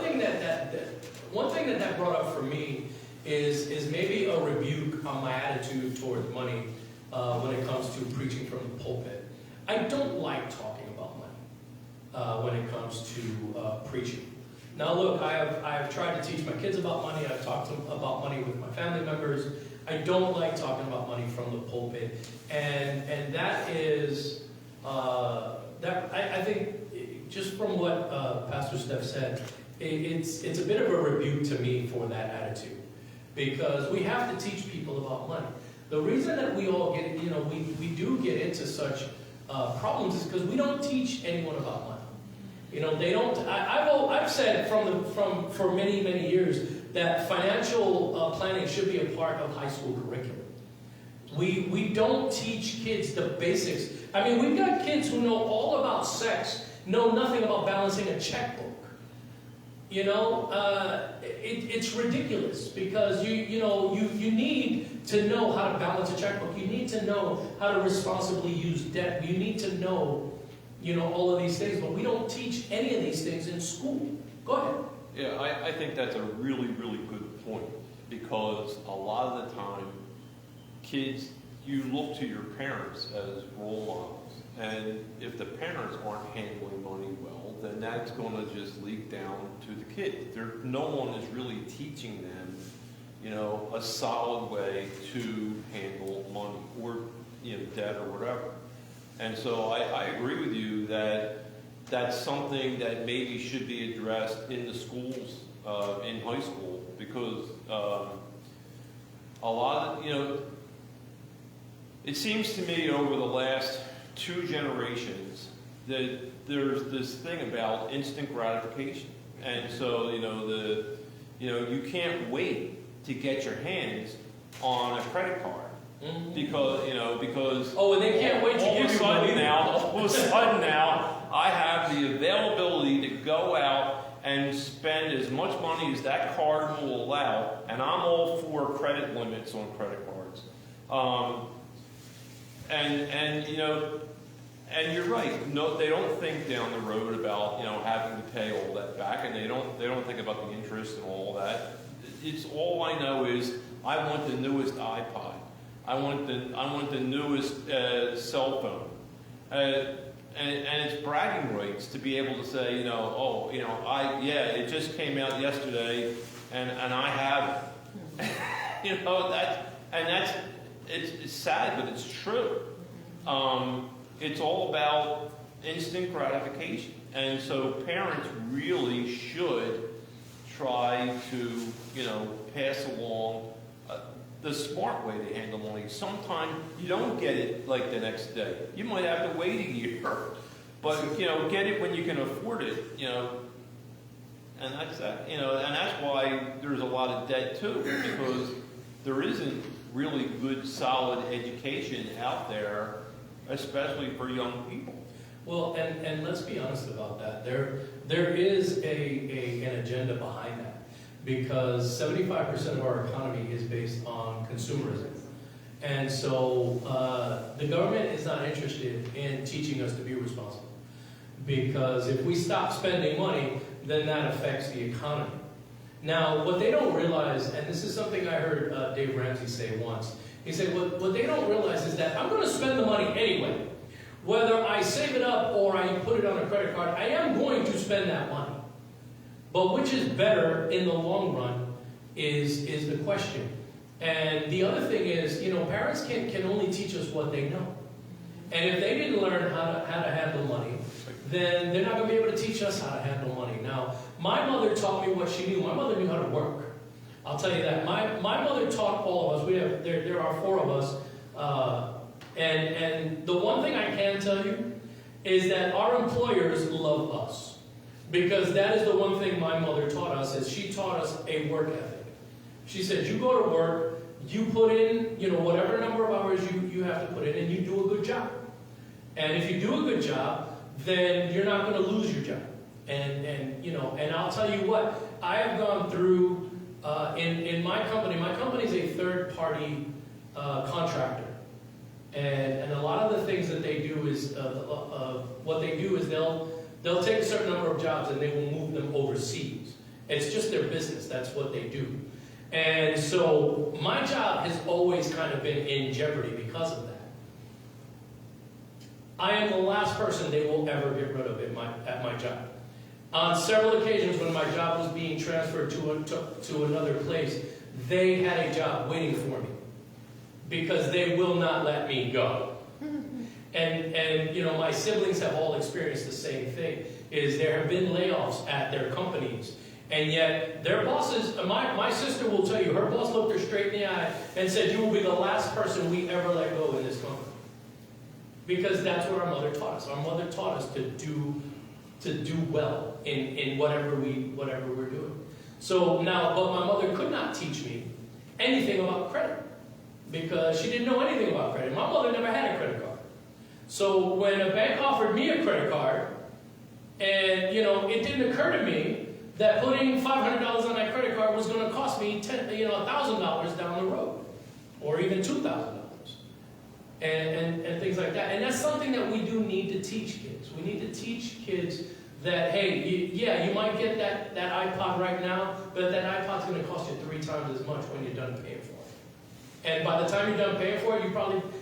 one thing that brought up for me is maybe a rebuke on my attitude towards money when it comes to preaching from the pulpit. I don't like talking about money when it comes to preaching. Now look, I have tried to teach my kids about money. I've talked about money with my family members. I don't like talking about money from the pulpit, and that is I think just from what Pastor Steph said, it's a bit of a rebuke to me for that attitude, because we have to teach people about money. The reason that we all get, we do get into such problems is because we don't teach anyone about money. They don't. I've said for many years that financial planning should be a part of high school curriculum. We don't teach kids the basics. I mean, we've got kids who know all about sex, know nothing about balancing a checkbook. It's ridiculous, because you need to know how to balance a checkbook. You need to know how to responsibly use debt. You need to know, all of these things. But we don't teach any of these things in school. Go ahead. Yeah, I think that's a really, really good point, because a lot of the time, kids, you look to your parents as role models, and if the parents aren't handling money well, then that's going to just leak down to the kids. No one is really teaching them, a solid way to handle money or debt or whatever. And so I agree with you that that's something that maybe should be addressed in the schools, in high school, because a lot of, it seems to me over the last 2 generations that there's this thing about instant gratification. And so, you can't wait to get your hands on a credit card. Because and they can't wait to give you money. All of a sudden now, I have the availability to go out and spend as much money as that card will allow, and I'm all for credit limits on credit cards. And you're right. No, they don't think down the road about having to pay all that back, and they don't think about the interest and all that. It's all I know is I want the newest iPod. I want the newest cell phone, and it's bragging rights to be able to say, it just came out yesterday, and I have it. It's sad, but it's true. It's all about instant gratification, and so parents really should try to pass along the smart way to handle money. Sometimes you don't get it like the next day. You might have to wait a year, but get it when you can afford it. And that's that. And that's why there's a lot of debt too, because there isn't really good, solid education out there, especially for young people. Well, and let's be honest about that. There is an agenda behind that, because 75% of our economy is based on consumerism. And so the government is not interested in teaching us to be responsible, because if we stop spending money, then that affects the economy. Now, what they don't realize, and this is something I heard Dave Ramsey say once, he said, what they don't realize is that I'm going to spend the money anyway. Whether I save it up or I put it on a credit card, I am going to spend that money. But which is better in the long run is the question. And the other thing is, parents can only teach us what they know. And if they didn't learn how to handle money, then they're not going to be able to teach us how to handle money. Now, my mother taught me what she knew. My mother knew how to work. I'll tell you that. My mother taught all of us. There are 4 of us. And the one thing I can tell you is that our employers love us. Because that is the one thing my mother taught us, is she taught us a work ethic. She said, you go to work, you put in, whatever number of hours you have to put in, and you do a good job. And if you do a good job, then you're not going to lose your job. And I'll tell you what, I have gone through, in my company is a third-party contractor. And a lot of the things that they do is, what they do is they'll take a certain number of jobs and they will move them overseas. It's just their business. That's what they do. And so my job has always kind of been in jeopardy because of that. I am the last person they will ever get rid of at my job. On several occasions when my job was being transferred to another place, they had a job waiting for me because they will not let me go. And you know, my siblings have all experienced the same thing, is there have been layoffs at their companies. And yet, their bosses, my sister will tell you, her boss looked her straight in the eye and said, "You will be the last person we ever let go in this company." Because that's what our mother taught us. Our mother taught us to do well in whatever we're doing. So now, but my mother could not teach me anything about credit because she didn't know anything about credit. My mother never had a credit card. So when a bank offered me a credit card, and you know, it didn't occur to me that putting $500 on that credit card was going to cost me $1,000 down the road, or even $2,000. And things like that. And that's something that we do need to teach kids. We need to teach kids that, hey, you might get that iPod right now, but that iPod's going to cost you 3 times as much when you're done paying for it. And by the time you're done paying for it,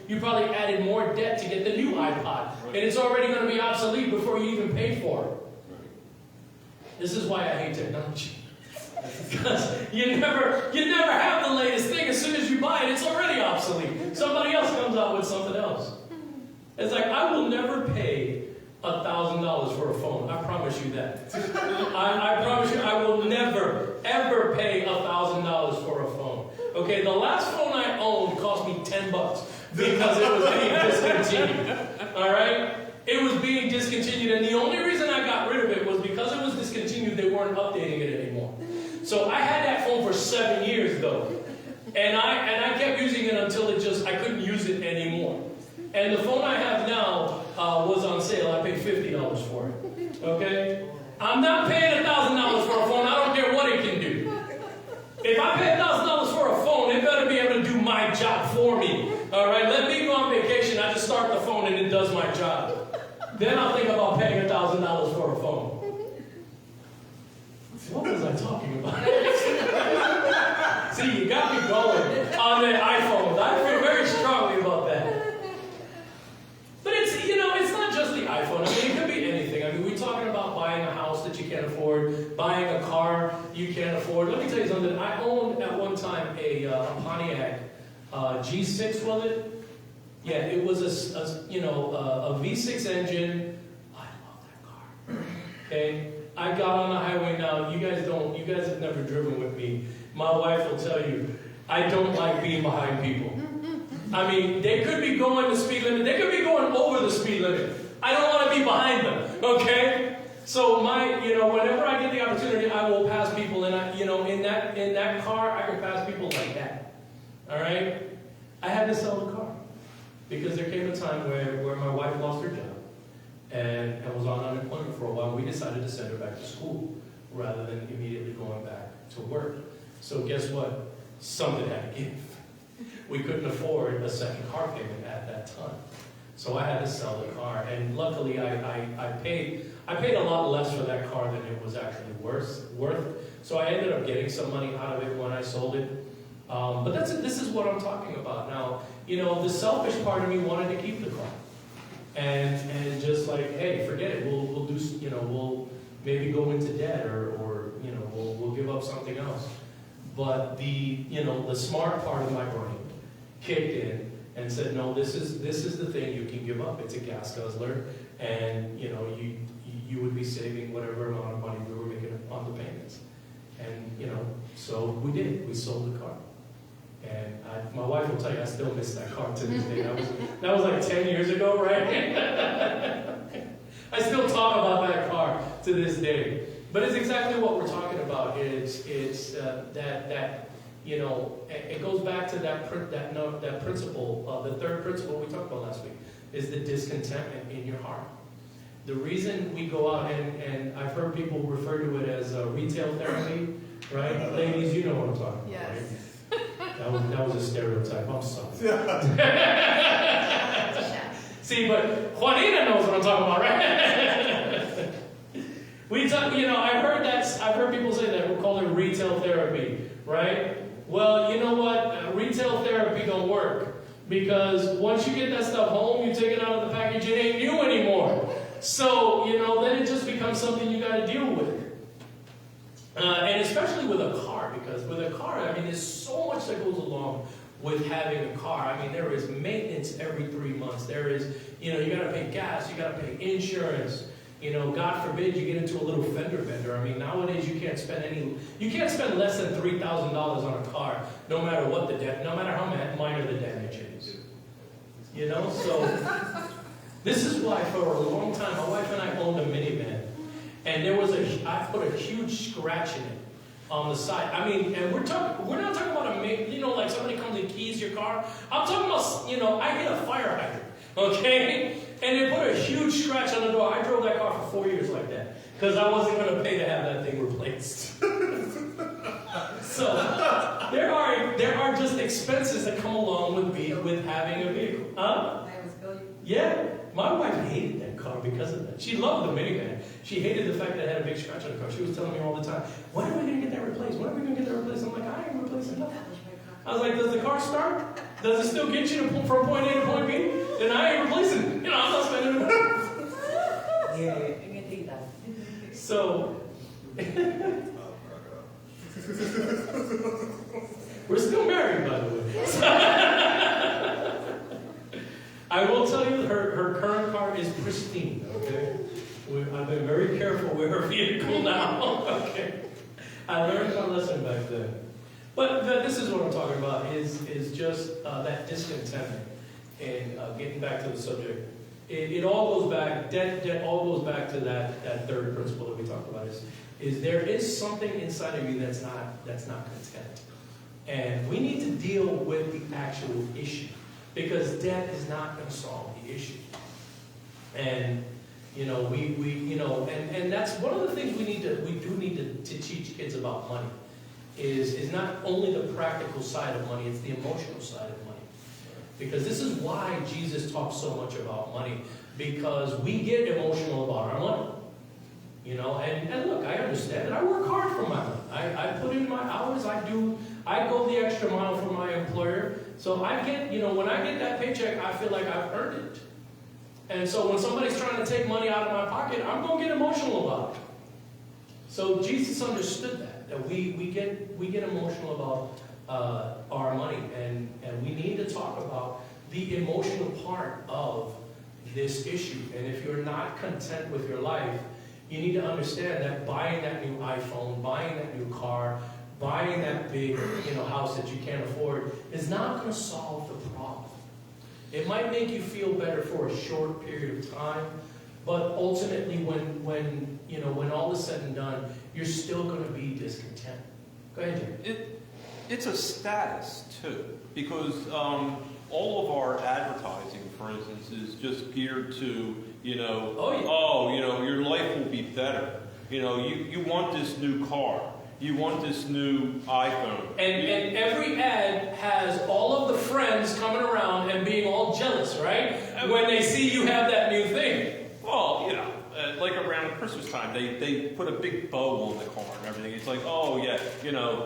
you probably added more debt to get the new iPod. Right. And it's already going to be obsolete before you even pay for it. Right. This is why I hate technology. Because you never have the latest thing. As soon as you buy it, it's already obsolete. Somebody else comes out with something else. It's like, I will never pay $1,000 for a phone. I promise you that. I promise you, I will never, ever pay $1,000 for a phone. Okay, the last phone I owned cost me $10 because it was being discontinued. All right? It was being discontinued, and the only reason I got rid of it was because it was discontinued, they weren't updating it anymore. So I had that phone for 7 years, though. And I kept using it until I couldn't use it anymore. And the phone I have now was on sale. I paid $50 for it. Okay? I'm not paying $1,000 for a phone. I don't care what it can do. If I pay $1,000 for a phone, it better be able to do my job for me. All right? Let me go on vacation. I just start the phone and it does my job. Then I'll think about paying $1,000 for a phone. What was I talking about? See, you got me going on the iPhones. I feel very strongly about that. But it's not just the iPhone. I mean, it could be anything. I mean, we're talking about buying a house that you can't afford, buying a car you can't afford. Let me tell you something. I owned at one time a Pontiac G6, was it? Yeah, it was a V6 engine. I love that car. Okay? I got on the highway now. You guys have never driven with me. My wife will tell you, I don't like being behind people. I mean, they could be going the speed limit. They could be going over the speed limit. I don't want to be behind them, okay? So whenever I get the opportunity, I will pass people. And in that car, I can pass people like that. All right? I had to sell the car because there came a time where my wife lost her job. And was on unemployment for a while. We decided to send her back to school rather than immediately going back to work. So guess what? Something had to give. We couldn't afford a second car payment at that time. So I had to sell the car. And luckily I paid a lot less for that car than it was actually worth. So I ended up getting some money out of it when I sold it. But this is what I'm talking about. Now, the selfish part of me wanted to keep the car. And just like, hey, forget it. We'll do, we'll maybe go into debt or we'll give up something else. But the smart part of my brain kicked in and said, no, this is the thing you can give up. It's a gas guzzler, and you would be saving whatever amount of money we were making on the payments. And so we did. We sold the car. And my wife will tell you, I still miss that car to this day. That was like 10 years ago, right? I still talk about that car to this day. But it's exactly what we're talking about. It's that it goes back to that principle. The third principle we talked about last week is the discontentment in your heart. The reason we go out and I've heard people refer to it as retail therapy, right? Ladies, you know what I'm talking about, yes. Right? That was a stereotype. I'm sorry. See, but Juanita knows what I'm talking about, right? I've heard people say that. We'll call therapy, right? Well, you know what? Retail therapy don't work. Because once you get that stuff home, you take it out of the package, it ain't new anymore. So, then it just becomes something you got to deal with. And especially with a car, because with a car, I mean, there's so much that goes along with having a car. I mean, there is maintenance every 3 months. There is, you got to pay gas, you got to pay insurance. God forbid you get into a little fender bender. I mean, nowadays you can't spend less than $3,000 on a car, no matter what no matter how minor the damage is. So this is why for a long time my wife and I owned a minivan, and I put a huge scratch in it on the side. I mean, and we're not talking about like somebody comes and keys your car. I'm talking about, I hit a fire hydrant, okay? And they put a huge scratch on the door. I drove that car for 4 years like that, because I wasn't going to pay to have that thing replaced. So there are just expenses that come along with having a vehicle. Huh? Yeah, my wife hated that car because of that. She loved the minivan. She hated the fact that it had a big scratch on the car. She was telling me all the time, when are we going to get that replaced? When are we going to get that replaced? I'm like, I ain't replacing nothing. I was like, does the car start? Does it still get you from point A to point B? Then I ain't replacing it. I'm not spending it. Yeah. So, we're still married, by the way. I will tell you, her current car is pristine, okay? I've been very careful with her vehicle now, okay? I learned my lesson back then. But this is what I'm talking about, is just that discontentment. And getting back to the subject, it all goes back, debt all goes back to that third principle that we talked about, is there is something inside of you that's not content. And we need to deal with the actual issue, because debt is not going to solve the issue. And and that's one of the things we do need to teach kids about money. Is not only the practical side of money, it's the emotional side of money. Because this is why Jesus talks so much about money, because we get emotional about our money. And look, I understand it. I work hard for my money. I put in my hours, I go the extra mile for my employer. So I get, when I get that paycheck, I feel like I've earned it. And so when somebody's trying to take money out of my pocket, I'm going to get emotional about it. So Jesus understood that we get emotional about our money, and we need to talk about the emotional part of this issue. And if you're not content with your life, you need to understand that buying that new iPhone, buying that new car, buying that big house that you can't afford is not going to solve the problem. It might make you feel better for a short period of time, but ultimately when all is said and done, you're still going to be discontent. Go ahead, Jim. It's a status, too, because all of our advertising, for instance, is just geared to, your life will be better. You want this new car. You want this new iPhone. And every ad has all of the friends coming around and being all jealous, right? When they see you have that new thing. Well, like around Christmas time, they put a big bow on the car and everything. It's like, oh yeah,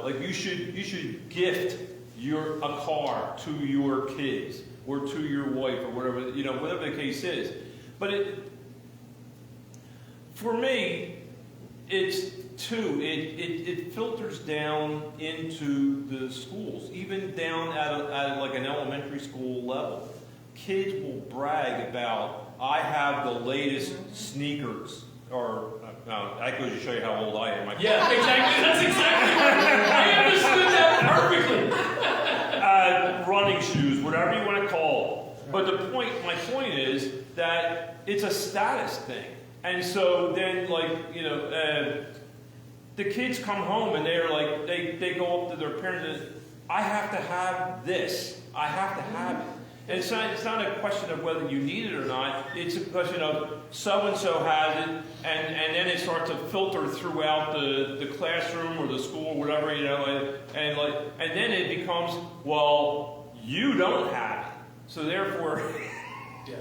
like you should gift a car to your kids or to your wife or whatever, whatever the case is. But for me, it's two. It filters down into the schools, even down at like an elementary school level. Kids will brag about, I have the latest sneakers, or that goes to show you how old I am. Yeah, exactly. That's exactly right. I understood that perfectly. Running shoes, whatever you want to call it. But my point is that it's a status thing. And so then, the kids come home and they're like, they go up to their parents and, I have to have this. I have to have it. And it's not a question of whether you need it or not. It's a question of so-and-so has it, and then it starts to filter throughout the classroom or the school or whatever, and then it becomes, well, you don't have it. So therefore, Yeah.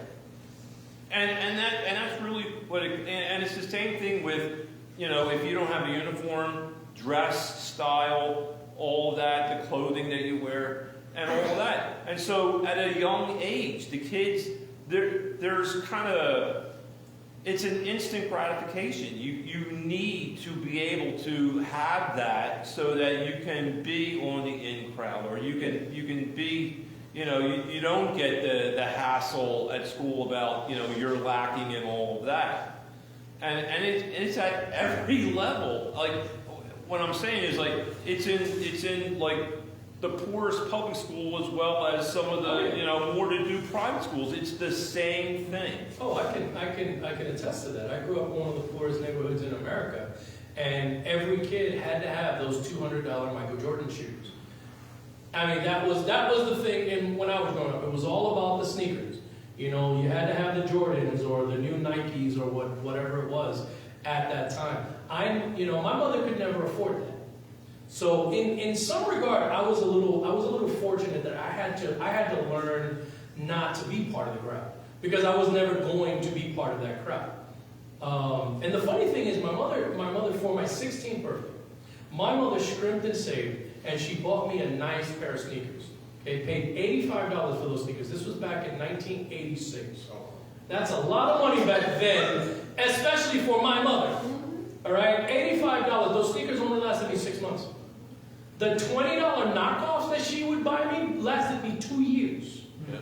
and that's really what and it's the same thing with if you don't have a uniform, dress, style, all of that, the clothing that you wear, and all of that. And so at a young age, the kids, there's kind of, it's an instant gratification. You need to be able to have that so that you can be on the in crowd, or you can be, you don't get the hassle at school about, you're lacking and all of that. And it's at every level. Like, what I'm saying is, like, it's in like the poorest public school as well as some of the, more to do private schools. It's the same thing. Oh, I can attest to that. I grew up in one of the poorest neighborhoods in America, and every kid had to have those $200 Michael Jordan shoes. I mean, that was the thing. And when I was growing up, it was all about the sneakers. You had to have the Jordans or the new Nikes or whatever it was at that time. My mother could never afford that. So in some regard, I was a little fortunate that I had to learn not to be part of the crowd, because I was never going to be part of that crowd. And the funny thing is, my mother for my 16th birthday, my mother scrimped and saved, and she bought me a nice pair of sneakers. They paid $85 for those sneakers. This was back in 1986. That's a lot of money back then, especially for my mother. All right, $85. Those sneakers only lasted me 6 months. The $20 knockoffs that she would buy me lasted me 2 years. Yeah.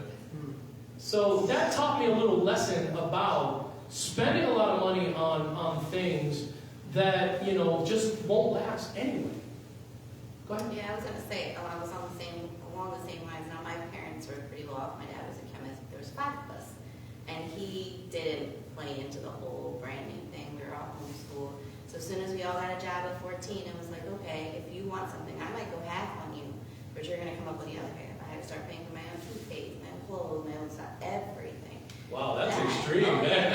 So that taught me a little lesson about spending a lot of money on things that, just won't last anyway. Go ahead. Yeah, I was going to say, I was along the same lines. Now, my parents were pretty well off. My dad was a chemist. There was 5 of us. And he didn't play into the whole branding thing. We were all homeschooled. So as soon as we all got a job at 14, it was like, okay, if you want something, I might go half on you, but you're going to come up with the other half. I had to start paying for my own toothpaste, my own clothes, my own stuff, everything. Wow, that's extreme, man.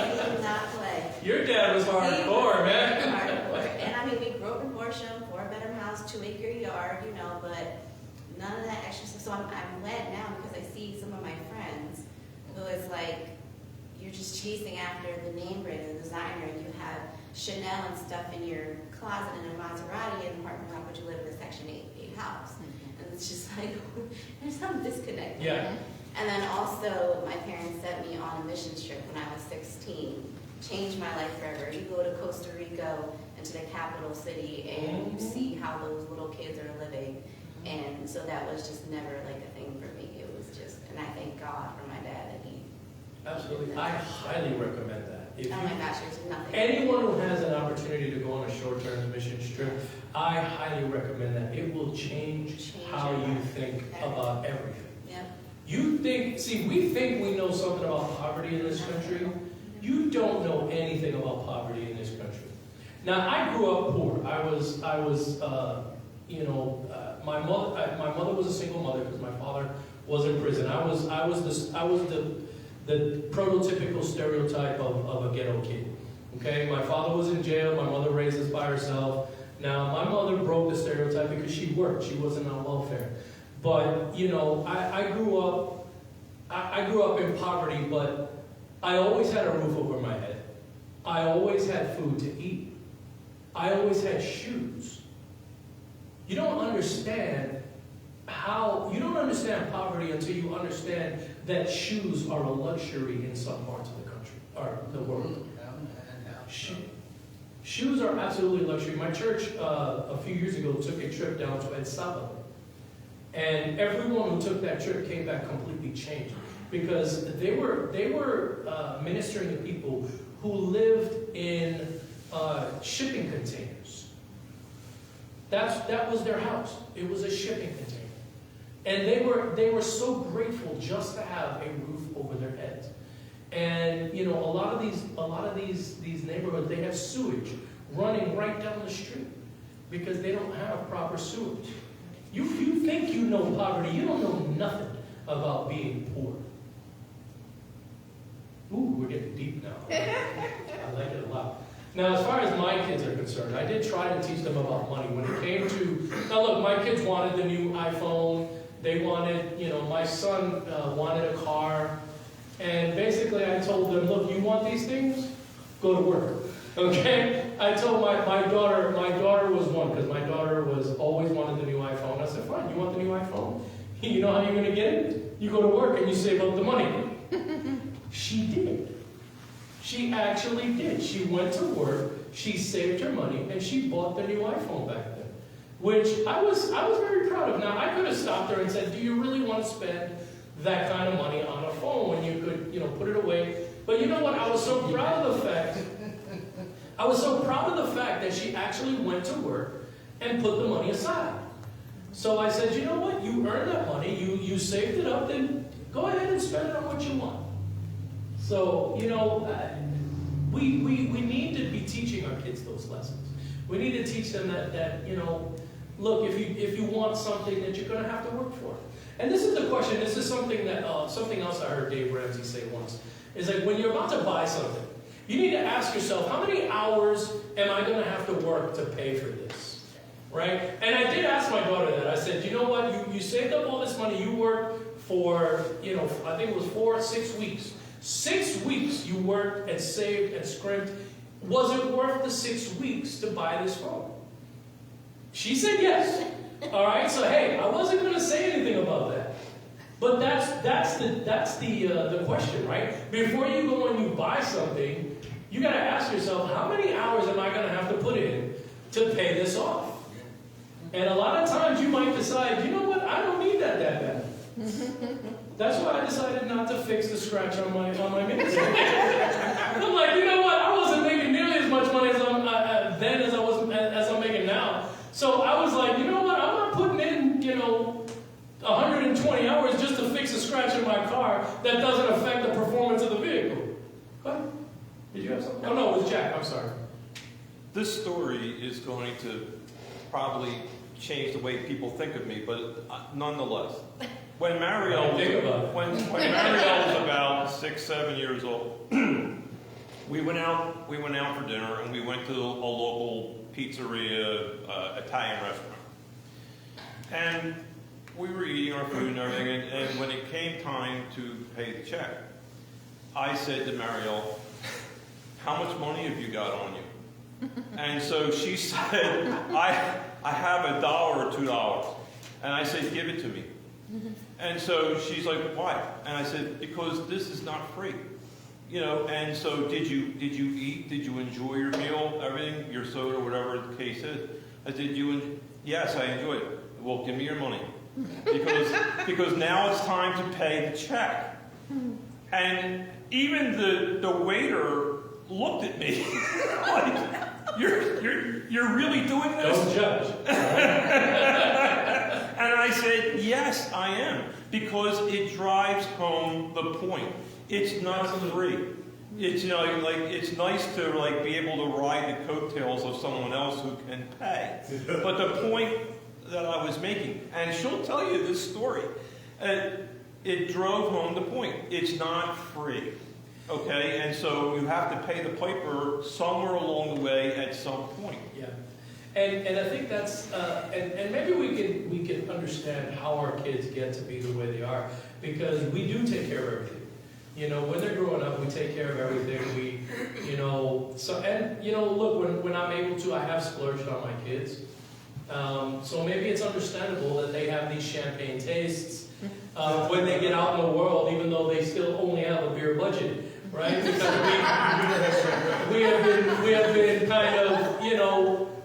He did not play. Your dad was hardcore, man. Hardcore. And I mean, we grew up in Horsham, 4-bedroom house, 2-acre yard, but none of that extra stuff. So I'm glad now, because I see some of my friends who is like, you're just chasing after the name brand, the designer, and you have Chanel and stuff in your closet and a Maserati in the apartment block, but you live in a Section 8 house. And it's just like, there's some disconnect. Yeah. And then also, my parents sent me on a mission trip when I was 16. Changed my life forever. You go to Costa Rica and to the capital city, and you see how those little kids are living. And so that was just never like a thing for me. It was just, and I thank God for my dad that he. Absolutely. I highly recommend that. If Oh my gosh, there's nothing. anyone who has an opportunity to go on a short-term mission trip, I highly recommend that. It will change how you think about everything. Yep. We think we know something about poverty in this country. You don't know anything about poverty in this country. Now, I grew up poor. My mother was a single mother because my father was in prison. I was the prototypical stereotype of a ghetto kid. Okay, my father was in jail. My mother raised us by herself. Now, my mother broke the stereotype because she worked. She wasn't on welfare. But I grew up in poverty, but I always had a roof over my head. I always had food to eat. I always had shoes. You don't understand poverty until you understand that shoes are a luxury in some parts of the country, or the world. Shoes are absolutely a luxury. My church, a few years ago, took a trip down to El Salvador. And everyone who took that trip came back completely changed, because they were ministering to people who lived in shipping containers. That was their house. It was a shipping container. And they were so grateful just to have a roof over their heads. And a lot of these neighborhoods, they have sewage running right down the street because they don't have proper sewage. You think you know poverty, you don't know nothing about being poor. Ooh, we're getting deep now. I like it a lot. Now, as far as my kids are concerned, I did try to teach them about money. When it came to, now look, my kids wanted the new iPhone. They wanted, my son wanted a car. And basically I told them, look, you want these things? Go to work, okay? I told my daughter was one, because my daughter was always wanted the new iPhone. I said, fine, you want the new iPhone? You know how you're going to get it? You go to work and you save up the money. She did. She actually did. She went to work, she saved her money, and she bought the new iPhone back then. Which I was very proud of. Now, I could have stopped her and said, do you really want to spend that kind of money on a phone when you could, put it away? But you know what? I was so proud of the fact that she actually went to work and put the money aside. So I said, you know what? You earned that money. You saved it up. Then go ahead and spend it on what you want. So, we need to be teaching our kids those lessons. We need to teach them that look, if you want something, that you're going to have to work for. And this is the question. This is something that something else I heard Dave Ramsey say once. Is like when you're about to buy something, you need to ask yourself, how many hours am I going to have to work to pay for this? Right? And I did ask my daughter that. I said, you know what? You saved up all this money. You worked for, I think it was 6 weeks. 6 weeks you worked and saved and scrimped. Was it worth the 6 weeks to buy this phone? She said yes. All right, so hey, I wasn't going to say anything about that. But that's the question, right? Before you go and you buy something, you got to ask yourself, how many hours am I going to have to put in to pay this off? And a lot of times you might decide, you know what, I don't need that bad. That's why I decided not to fix the scratch on my minivan. I'm like, you know what, I wasn't making nearly as much money as I'm making now. So I was like, you know what, I'm not putting in, 120 hours just to fix a scratch in my car that doesn't affect the performance of the vehicle. What? Did you have something? Oh, no, it was Jack. I'm sorry. This story is going to probably change the way people think of me, but nonetheless, when Mariel was about 6, 7 years old, we went out for dinner, and we went to a local pizzeria, Italian restaurant. And we were eating our food and everything, and when it came time to pay the check, I said to Mariel, how much money have you got on you? And so she said, I have $1 or $2. And I said, give it to me. And so she's like, why? And I said, because this is not free. And so did you eat? Did you enjoy your meal? Everything, your soda, whatever the case is? I said, yes, I enjoyed it. Well, give me your money. Because now it's time to pay the check. And even the waiter looked at me like, you're really doing this? Don't judge. And I said, yes, I am. Because it drives home the point. It's not free. It's it's nice to be able to ride the coattails of someone else who can pay. But the point that I was making, and she'll tell you this story, it drove home the point. It's not free. Okay, and so you have to pay the piper somewhere along the way at some point. Yeah, and I think that's and maybe we can understand how our kids get to be the way they are, because we do take care of everything. When they're growing up, we take care of everything. Look, when I'm able to, I have splurged on my kids. So maybe it's understandable that they have these champagne tastes when they get out in the world, even though they still only have a beer budget. Right? Because we have been kind of,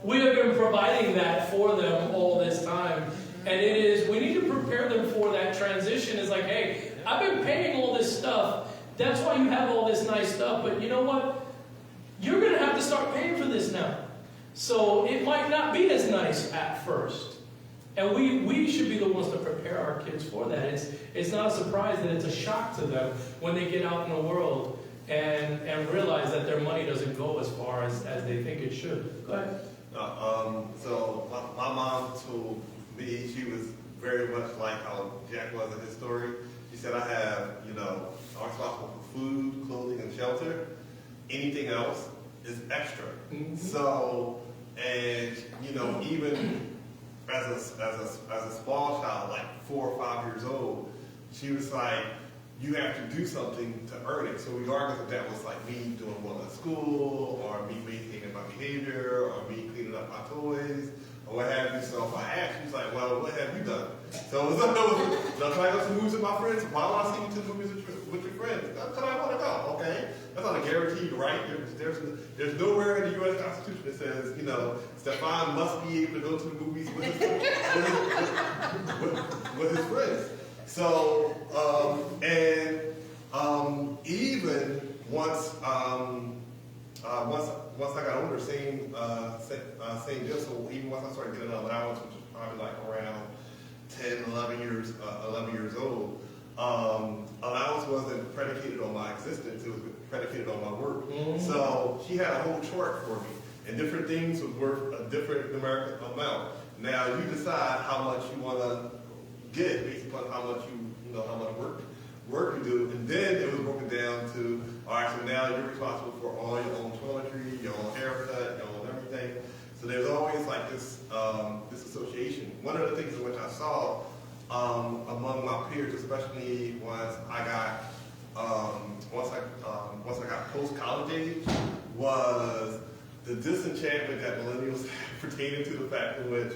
we have been providing that for them all this time. And we need to prepare them for that transition. It's like, hey, I've been paying all this stuff. That's why you have all this nice stuff. But you know what? You're going to have to start paying for this now. So it might not be as nice at first. And we should be the ones to prepare our kids for that. It's not a surprise that it's a shock to them when they get out in the world and realize that their money doesn't go as far as they think it should. Go ahead. So my mom told me, she was very much like how Jack was in his story. She said, I have, I'm responsible for food, clothing, and shelter. Anything else is extra. Mm-hmm. So, and even as a small child, like 4 or 5 years old, she was like, you have to do something to earn it. So regardless if that was like me doing well at school, or me maintaining my behavior, or me cleaning up my toys, or what have you. So if I asked, she's like, well, what have you done? So it was, can I go to the movies with my friends? Why don't I see you to the movies with your friends? Because I want to go, okay? That's not a guaranteed right. There's nowhere in the U.S. Constitution that says, Stefan must be able to go to the movies with his friends. So, even once I got older, same deal. So even once I started getting an allowance, which was probably like around 10, 11 years old, allowance wasn't predicated on my existence, it was predicated on my work. Mm-hmm. So she had a whole chart for me, and different things was worth a different numerical amount. Now you decide how much you want to get based upon how much how much work you do, and then it was broken down to, all right, so now you're responsible for all your own toiletry, your own haircut, your own everything. So there's always like this association. One of the things which I saw among my peers, especially once I got post-college age, was the disenchantment that millennials have pertaining to the fact in which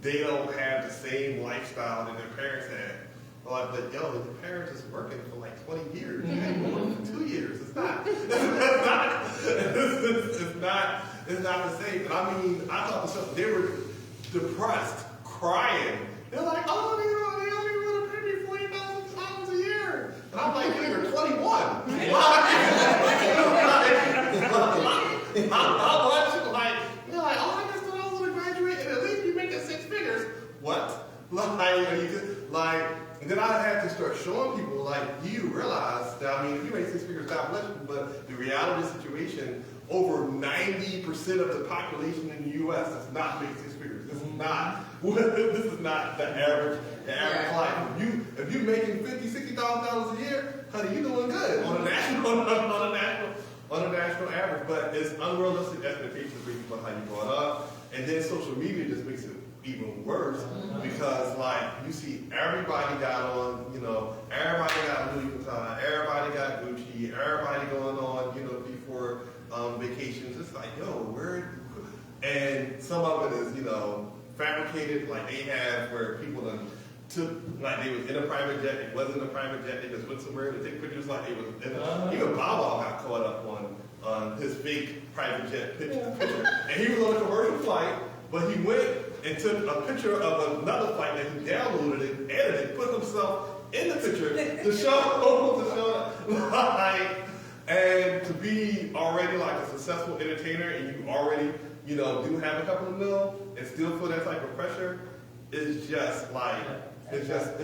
they don't have the same lifestyle that their parents had. Well, but your parents is working for like 20 years. You ain't working for 2 years. It's not. It's not the same. And I mean, I thought to myself, they were depressed, crying. They're like, oh, they only want to pay me $40,000 a year. And I'm like, you're 21. How much? Like, you're like, oh, I just thought I was going to graduate and at least be making 6 figures. What? And then I had to start showing people, like, you realize that, I mean, if you make 6 figures, God bless you, but the reality of the situation, over 90% of the population in the U.S. does not make 6 figures. This is not the average life. If you're making $50,000, $60,000 a year, honey, you're doing good on a national average. But it's unrealistic expectations based on how you brought up, and then social media just makes it even worse because, like, you see everybody got on, everybody got Louis Vuitton, everybody got Gucci, everybody going on, before vacations. It's like, and some of it is, fabricated, like they have where people took, like they was in a private jet, it wasn't a private jet, they just went somewhere to take pictures like it was in even Bow Wow got caught up on his fake private jet picture. And he was on a commercial flight, but he went and took a picture of another flight that he downloaded it, edited, put himself in the picture to show and to be already like a successful entertainer and you already, do have a couple of mil and still feel that type of pressure is just like, it's just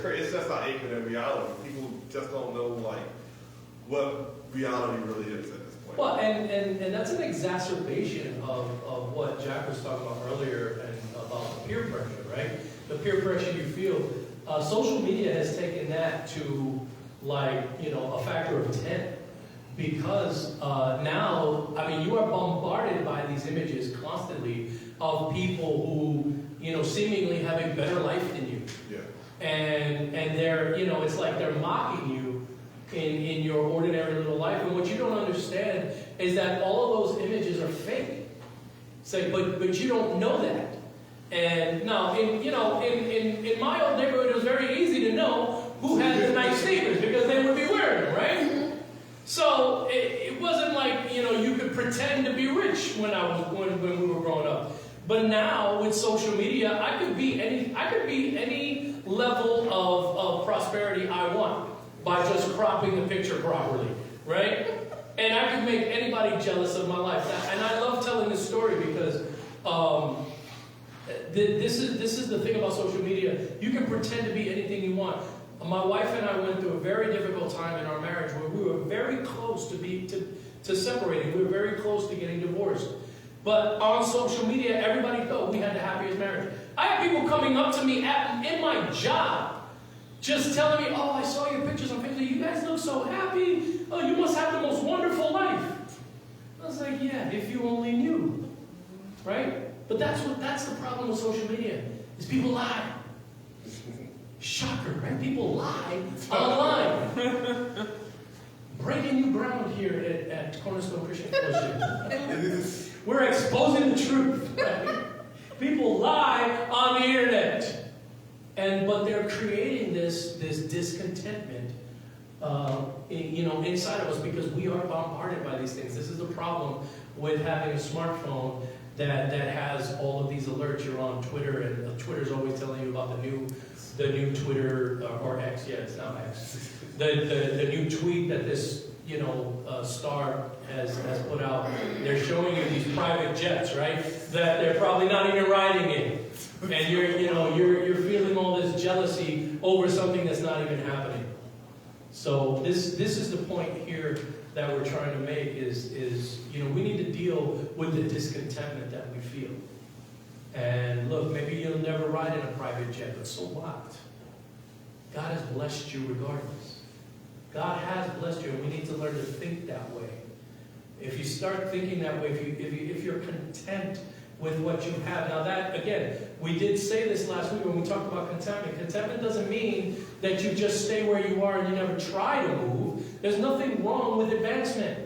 crazy. It's just not anchored in reality. People just don't know like what reality really is at this point. Well, and that's an exacerbation of what Jack was talking about earlier and about the peer pressure, right? The peer pressure you feel. Social media has taken that to like, a factor of 10. Because now, I mean, you are bombarded by these images constantly of people who, seemingly have a better life than you. Yeah. And they're, it's like they're mocking you in your ordinary little life. And what you don't understand is that all of those images are fake. Say, but you don't know that. And now, in my old neighborhood, it was very easy to know who had the nice sneakers because they would be wearing them, right? Mm-hmm. So it wasn't like, you could pretend to be rich when we were growing up. But now with social media, I could be any level of prosperity I want by just cropping the picture properly, right? And I could make anybody jealous of my life. And I love telling this story because this is the thing about social media. You can pretend to be anything you want. My wife and I went through a very difficult time in our marriage where we were very close to separating. We were very close to getting divorced. But on social media, everybody thought we had the happiest marriage. I had people coming up to me in my job, just telling me, oh, I saw your pictures on Facebook. You guys look so happy. Oh, you must have the most wonderful life. I was like, yeah, if you only knew. Right? But that's the problem with social media, is people lie. Shocker, right? People lie online. Breaking new ground here at Cornerstone Christian Fellowship. We're exposing the truth. Right? People lie on the internet, but they're creating this discontentment, inside of us because we are bombarded by these things. This is the problem with having a smartphone that has all of these alerts. You're on Twitter, and Twitter's always telling you about the new Twitter or X. Yeah, it's now X. The new tweet that this star has put out. They're showing you these private jets, right? That they're probably not even riding in, and you're feeling all this jealousy over something that's not even happening. So this is the point here that we're trying to make is we need to deal with the discontentment that we feel. And look, maybe you'll never ride in a private jet, but so what? God has blessed you regardless. God has blessed you, and we need to learn to think that way. If you start thinking that way, if you're content with what you have. Now that, again, we did say this last week when we talked about contentment. Contentment doesn't mean that you just stay where you are and you never try to move. There's nothing wrong with advancement.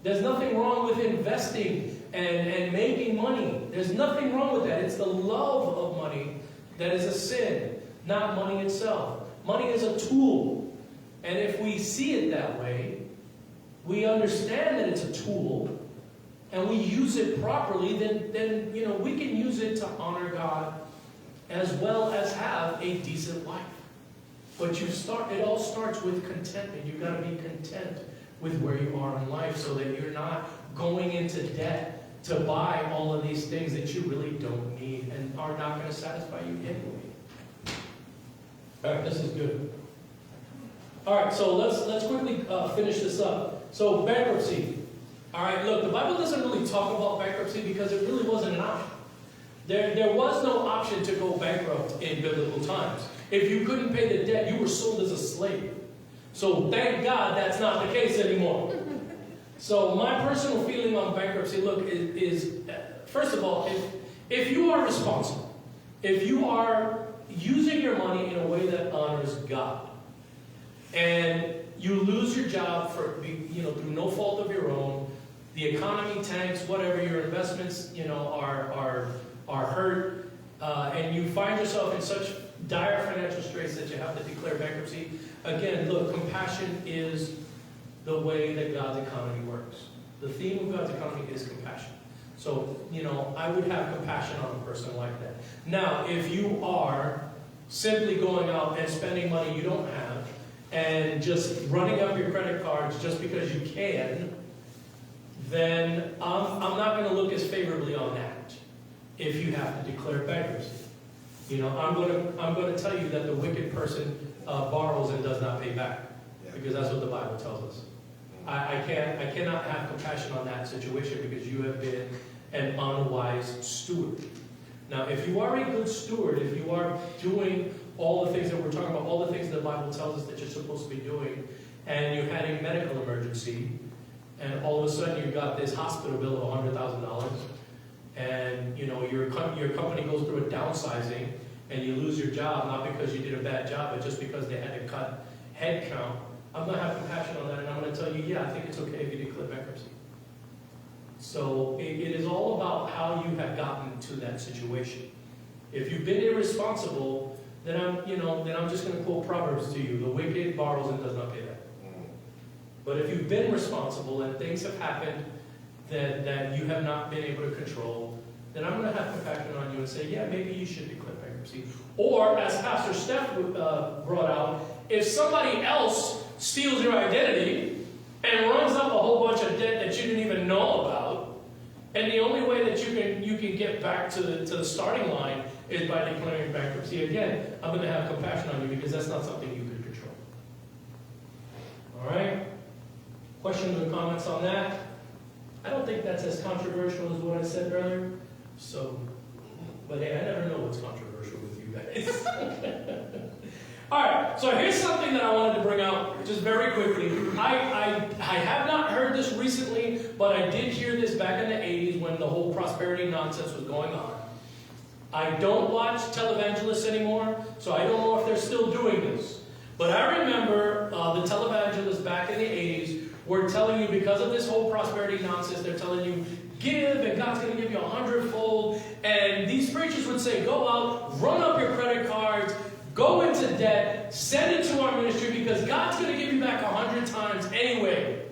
There's nothing wrong with investing and making money. There's nothing wrong with that. It's the love of money that is a sin, not money itself. Money is a tool. And if we see it that way, we understand that it's a tool, and we use it properly, then we can use it to honor God as well as have a decent life. But it all starts with contentment. You've got to be content with where you are in life so that you're not going into debt to buy all of these things that you really don't need and are not going to satisfy you anyway. All right, this is good. All right, so let's quickly finish this up. So bankruptcy. All right, look, the Bible doesn't really talk about bankruptcy because it really wasn't an option. There was no option to go bankrupt in biblical times. If you couldn't pay the debt, you were sold as a slave. So thank God that's not the case anymore. So my personal feeling on bankruptcy, look, is first of all, if you are responsible, if you are using your money in a way that honors God, and you lose your job through no fault of your own, the economy tanks, whatever, your investments are hurt, and you find yourself in such dire financial straits that you have to declare bankruptcy. Again, look, compassion is the way that God's economy works. The theme of God's economy is compassion. So, I would have compassion on a person like that. Now, if you are simply going out and spending money you don't have, and just running up your credit cards just because you can, then I'm not going to look as favorably on that if you have to declare bankruptcy. I'm going to tell you that the wicked person borrows and does not pay back, because that's what the Bible tells us. I cannot have compassion on that situation because you have been an unwise steward. Now, if you are a good steward, if you are doing all the things that we're talking about, all the things that the Bible tells us that you're supposed to be doing, and you had a medical emergency, and all of a sudden you got this hospital bill of $100,000, and your company goes through a downsizing, and you lose your job, not because you did a bad job, but just because they had to cut head count, I'm going to have compassion on that, and I'm going to tell you, I think it's okay if you declare bankruptcy. So it is all about how you have gotten to that situation. If you've been irresponsible, then I'm just going to quote Proverbs to you: the wicked borrows and does not pay back. But if you've been responsible and things have happened that you have not been able to control, then I'm going to have compassion on you and say, maybe you should declare bankruptcy. Or, as Pastor Steph brought out, if somebody else steals your identity and runs up a whole bunch of debt that you didn't even know about, and the only way that you can get back to the starting line is by declaring bankruptcy, again, I'm going to have compassion on you because that's not something you can control. All right? Questions or comments on that? I don't think that's as controversial as what I said earlier. So, but hey, I never know what's controversial with you guys. All right, so here's something that I wanted to bring out just very quickly. I have not heard this recently, but I did hear this back in the 80s when the whole prosperity nonsense was going on. I don't watch televangelists anymore, so I don't know if they're still doing this. But I remember the televangelists back in the 80s were telling you, because of this whole prosperity nonsense, they're telling you, give and God's going to give you 100-fold. And these preachers would say, go out, run up your credit cards, go into debt, send it to our ministry because God's going to give you back 100 times anyway.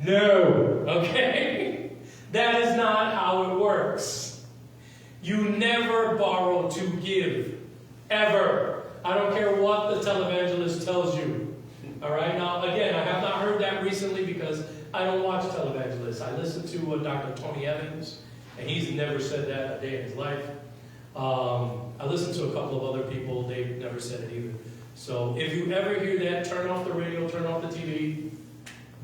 No, okay? That is not how it works. You never borrow to give. Ever. I don't care what the televangelist tells you. All right? Now, again, I have not heard that recently because I don't watch televangelists. I listen to Dr. Tony Evans, and he's never said that a day in his life. I listen to a couple of other people. They've never said it either. So if you ever hear that, turn off the radio, turn off the TV.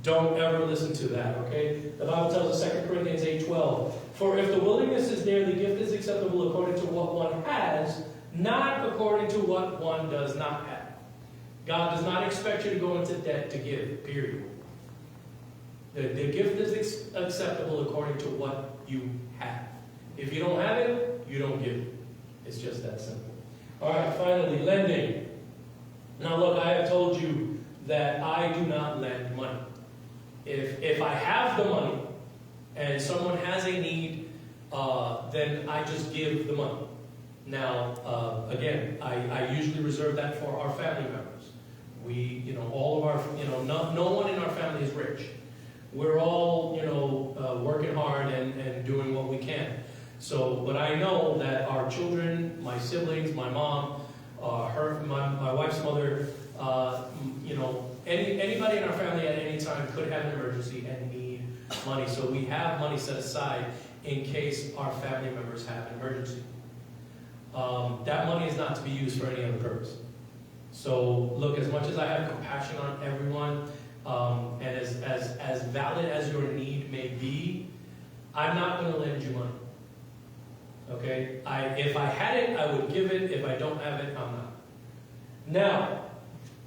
Don't ever listen to that, okay? The Bible tells us 2 Corinthians 8:12. For if the willingness is there, the gift is acceptable according to what one has, not according to what one does not have. God does not expect you to go into debt to give, period. The gift is acceptable according to what you have. If you don't have it, you don't give it. It's just that simple. All right, finally, lending. Now look, I have told you that I do not lend money. If I have the money and someone has a need, then I just give the money. Now, again, I usually reserve that for our family members. We, all of our, no one in our family is rich. We're all, working hard and doing what we can. So, but I know that our children, my siblings, my mom, my wife's mother, anybody in our family at any time could have an emergency and need money. So we have money set aside in case our family members have an emergency. That money is not to be used for any other purpose. So look, as much as I have compassion on everyone, and as valid as your need may be, I'm not going to lend you money. Okay? If I had it, I would give it. If I don't have it, I'm not. Now,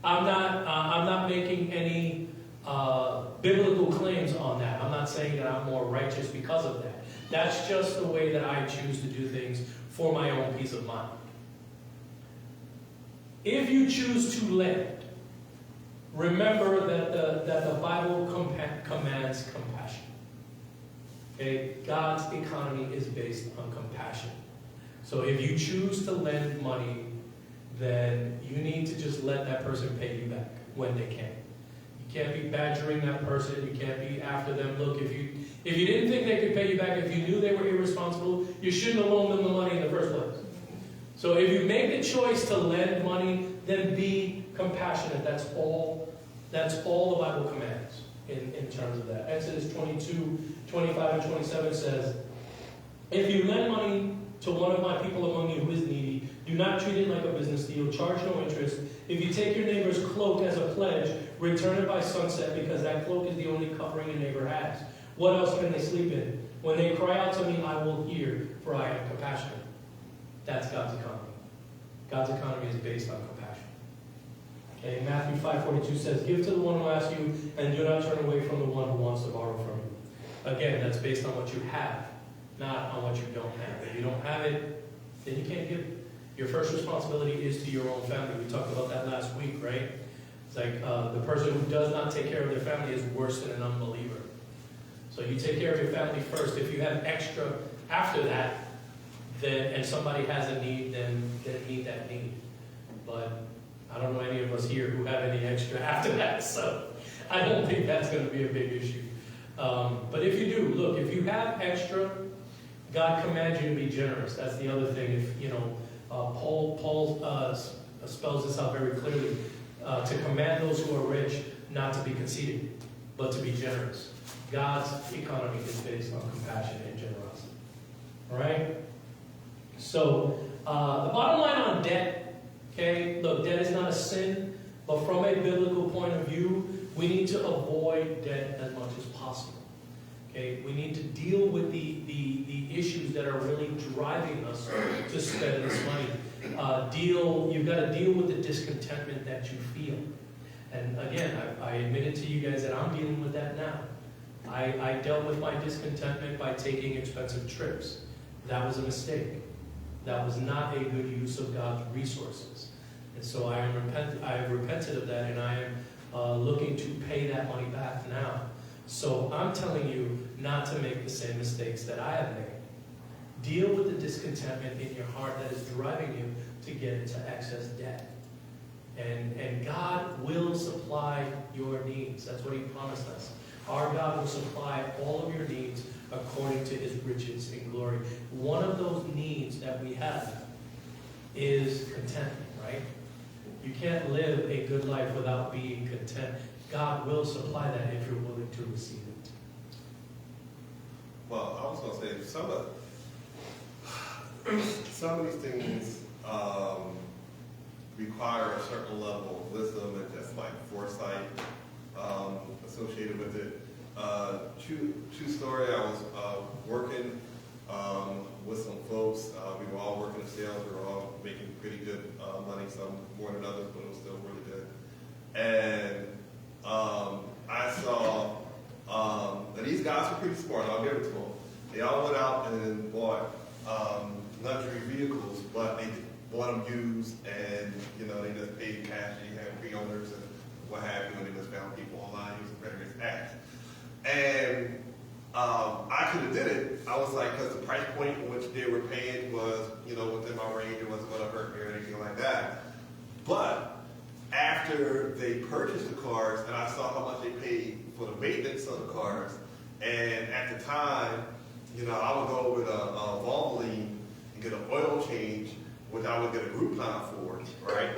I'm not making any biblical claims on that. I'm not saying that I'm more righteous because of that. That's just the way that I choose to do things for my own peace of mind. If you choose to lend, remember that the Bible commands compassion. Okay? God's economy is based on compassion. So if you choose to lend money, then you need to just let that person pay you back when they can. You can't be badgering that person. You can't be after them. Look, if you didn't think they could pay you back, if you knew they were irresponsible, you shouldn't have loaned them the money in the first place. So if you make the choice to lend money, then be compassionate. That's all the Bible commands in terms of that. Exodus 22:25 and 27 says, if you lend money to one of my people among you who is needy, do not treat it like a business deal. Charge no interest. If you take your neighbor's cloak as a pledge, return it by sunset, because that cloak is the only covering your neighbor has. What else can they sleep in? When they cry out to me, I will hear, for I am compassionate. That's God's economy. God's economy is based on compassion. Okay, Matthew 5:42 says, give to the one who asks you, and do not turn away from the one who wants to borrow from you. Again, that's based on what you have, not on what you don't have. If you don't have it, then you can't give it. Your first responsibility is to your own family. We talked about that last week, right? It's like the person who does not take care of their family is worse than an unbeliever. So you take care of your family first. If you have extra after that, then and somebody has a need, then meet that need. But I don't know any of us here who have any extra after that, so I don't think that's going to be a big issue. But if you do, look, if you have extra, God commands you to be generous. That's the other thing. If Paul spells this out very clearly, to command those who are rich not to be conceited, but to be generous. God's economy is based on compassion and generosity. All right? So, the bottom line on debt, okay, look, debt is not a sin, but from a biblical point of view, we need to avoid debt as much as possible. Okay, we need to deal with the issues that are really driving us to spend this money. You've got to deal with the discontentment that you feel. And again, I admitted to you guys that I'm dealing with that now. I dealt with my discontentment by taking expensive trips. That was a mistake. That was not a good use of God's resources. And so I have repented of that, and I am looking to pay that money back now. So I'm telling you not to make the same mistakes that I have made. Deal with the discontentment in your heart that is driving you to get into excess debt. And God will supply your needs. That's what he promised us. Our God will supply all of your needs according to his riches in glory. One of those needs that we have is contentment, right? You can't live a good life without being content. God will supply that if you're willing to receive it. Well, I was going to say, some of these things require a certain level of wisdom and just like foresight associated with it. True story, I was working with some folks. We were all working in sales. We were all making pretty good money, some more than others, but it was still really good. And I saw that these guys were pretty smart. I'll give it to them. They all went out and bought luxury vehicles, but they bought them used, and they just paid cash. They had pre-owners and what have you, and they just found people online using various apps. And I could have did it. I was like, because the price point in which they were paying was, within my range. It wasn't going to hurt me or anything like that. But after they purchased the cars, and I saw how much they paid for the maintenance of the cars, and at the time, I would go with a Valvoline and get an oil change, which I would get a Groupon for, right?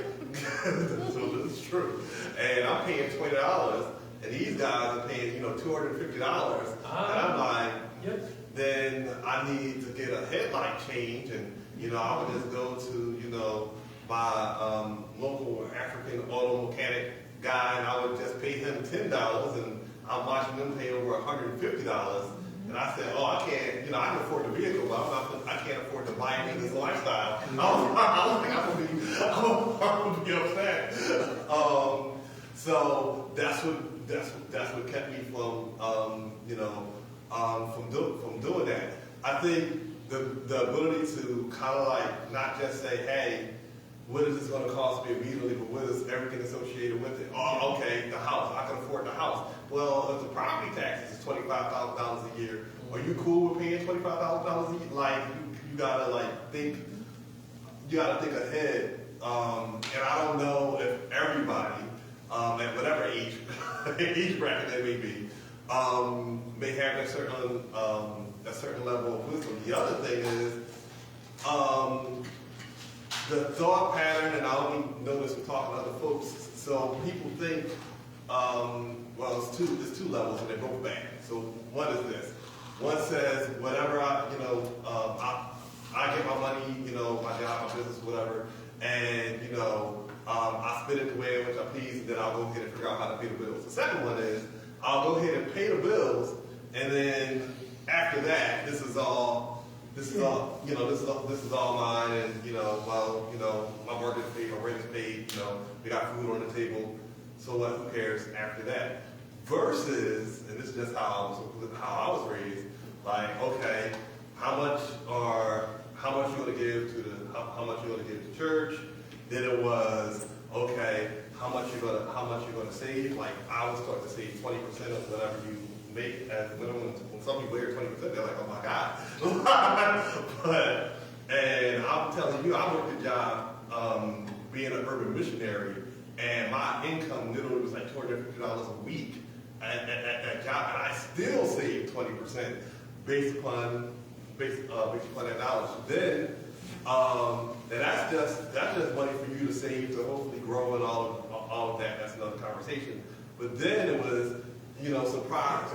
So this is true. And I'm paying $20, and these guys are paying, $250. And I'm like, Yep. then I need to get a headlight change, and I would just go to my local African auto mechanic guy, and I would just pay him $10, and I'm watching them pay over $150. And I said, oh, I can't, I can afford the vehicle, but I can't afford to buy it in this lifestyle. I was think I'm gonna be upset. So that's what kept me from doing that. I think the ability to kind of like not just say, hey, what is this going to cost me immediately, but what is everything associated with it? Oh, okay, the house. I can afford the house. Well, if the property taxes is $25,000 a year, are you cool with paying $25,000 a year? Like, you gotta think ahead. And I don't know if everybody, at whatever age bracket they may be, may have a certain level of wisdom. The other thing is, the thought pattern, and I only know this from talking to other folks, so people think, well, it's two levels, and they're both bad. So one is this. One says, whatever I get my money, my job, my business, whatever, and, I spend it the way in which I please, and then I'll go ahead and figure out how to pay the bills. The second one is, I'll go ahead and pay the bills, and then after that, this is all mine, and my mortgage is paid, my rent is paid, we got food on the table, so what? Who cares after that? Versus, and this is just how I was raised, like, okay, how much you want to give to church? Then it was, okay, how much you're gonna save? Like, I was taught to save 20% of whatever you make as minimum. When some people hear 20%, they're like, oh my God. And I'm telling you, I worked a job being an urban missionary, and my income literally was like $250 a week at that job, and I still saved 20% based upon that knowledge. Then that's just money for you to save to hopefully grow and all of that. That's another conversation. But then it was surprise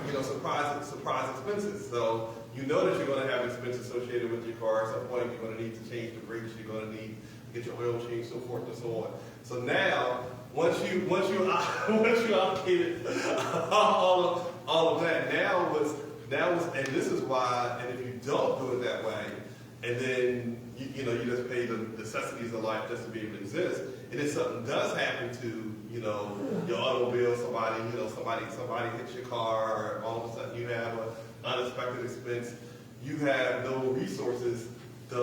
expenses. So that you're going to have expenses associated with your car. At some point, you're going to need to change the brakes. You're going to need to get your oil changed, so forth and so on. So now, once you allocated all of that, now was, and this is why. And if you don't do it that way, and then you just pay the necessities of life just to be able to exist, and if something does happen to your automobile, somebody hits your car, or all of a sudden you have an unexpected expense, you have no resources to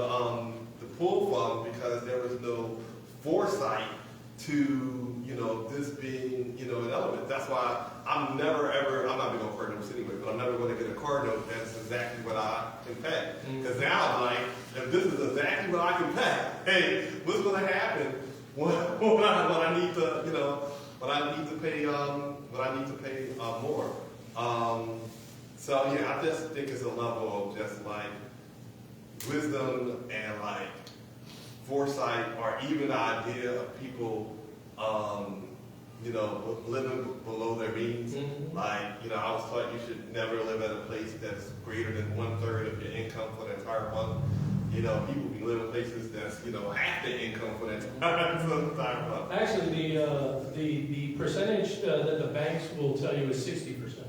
pull from because there was no foresight to, this being, an element. That's why I'm never ever, I'm not big on car notes anyway, but I'm never going to get a car note that's exactly what I can pay. Because now I'm like, if this is exactly what I can pay, hey, what's going to happen when I need to, when I need to pay more. So yeah, I just think it's a level of just like wisdom and like foresight, or even the idea of people, living below their means. Like, I was taught you should never live at a place that's greater than 1/3 of your income for the entire month. People be living places that's, half their income for the entire month. Actually, the percentage that the banks will tell you is 60%.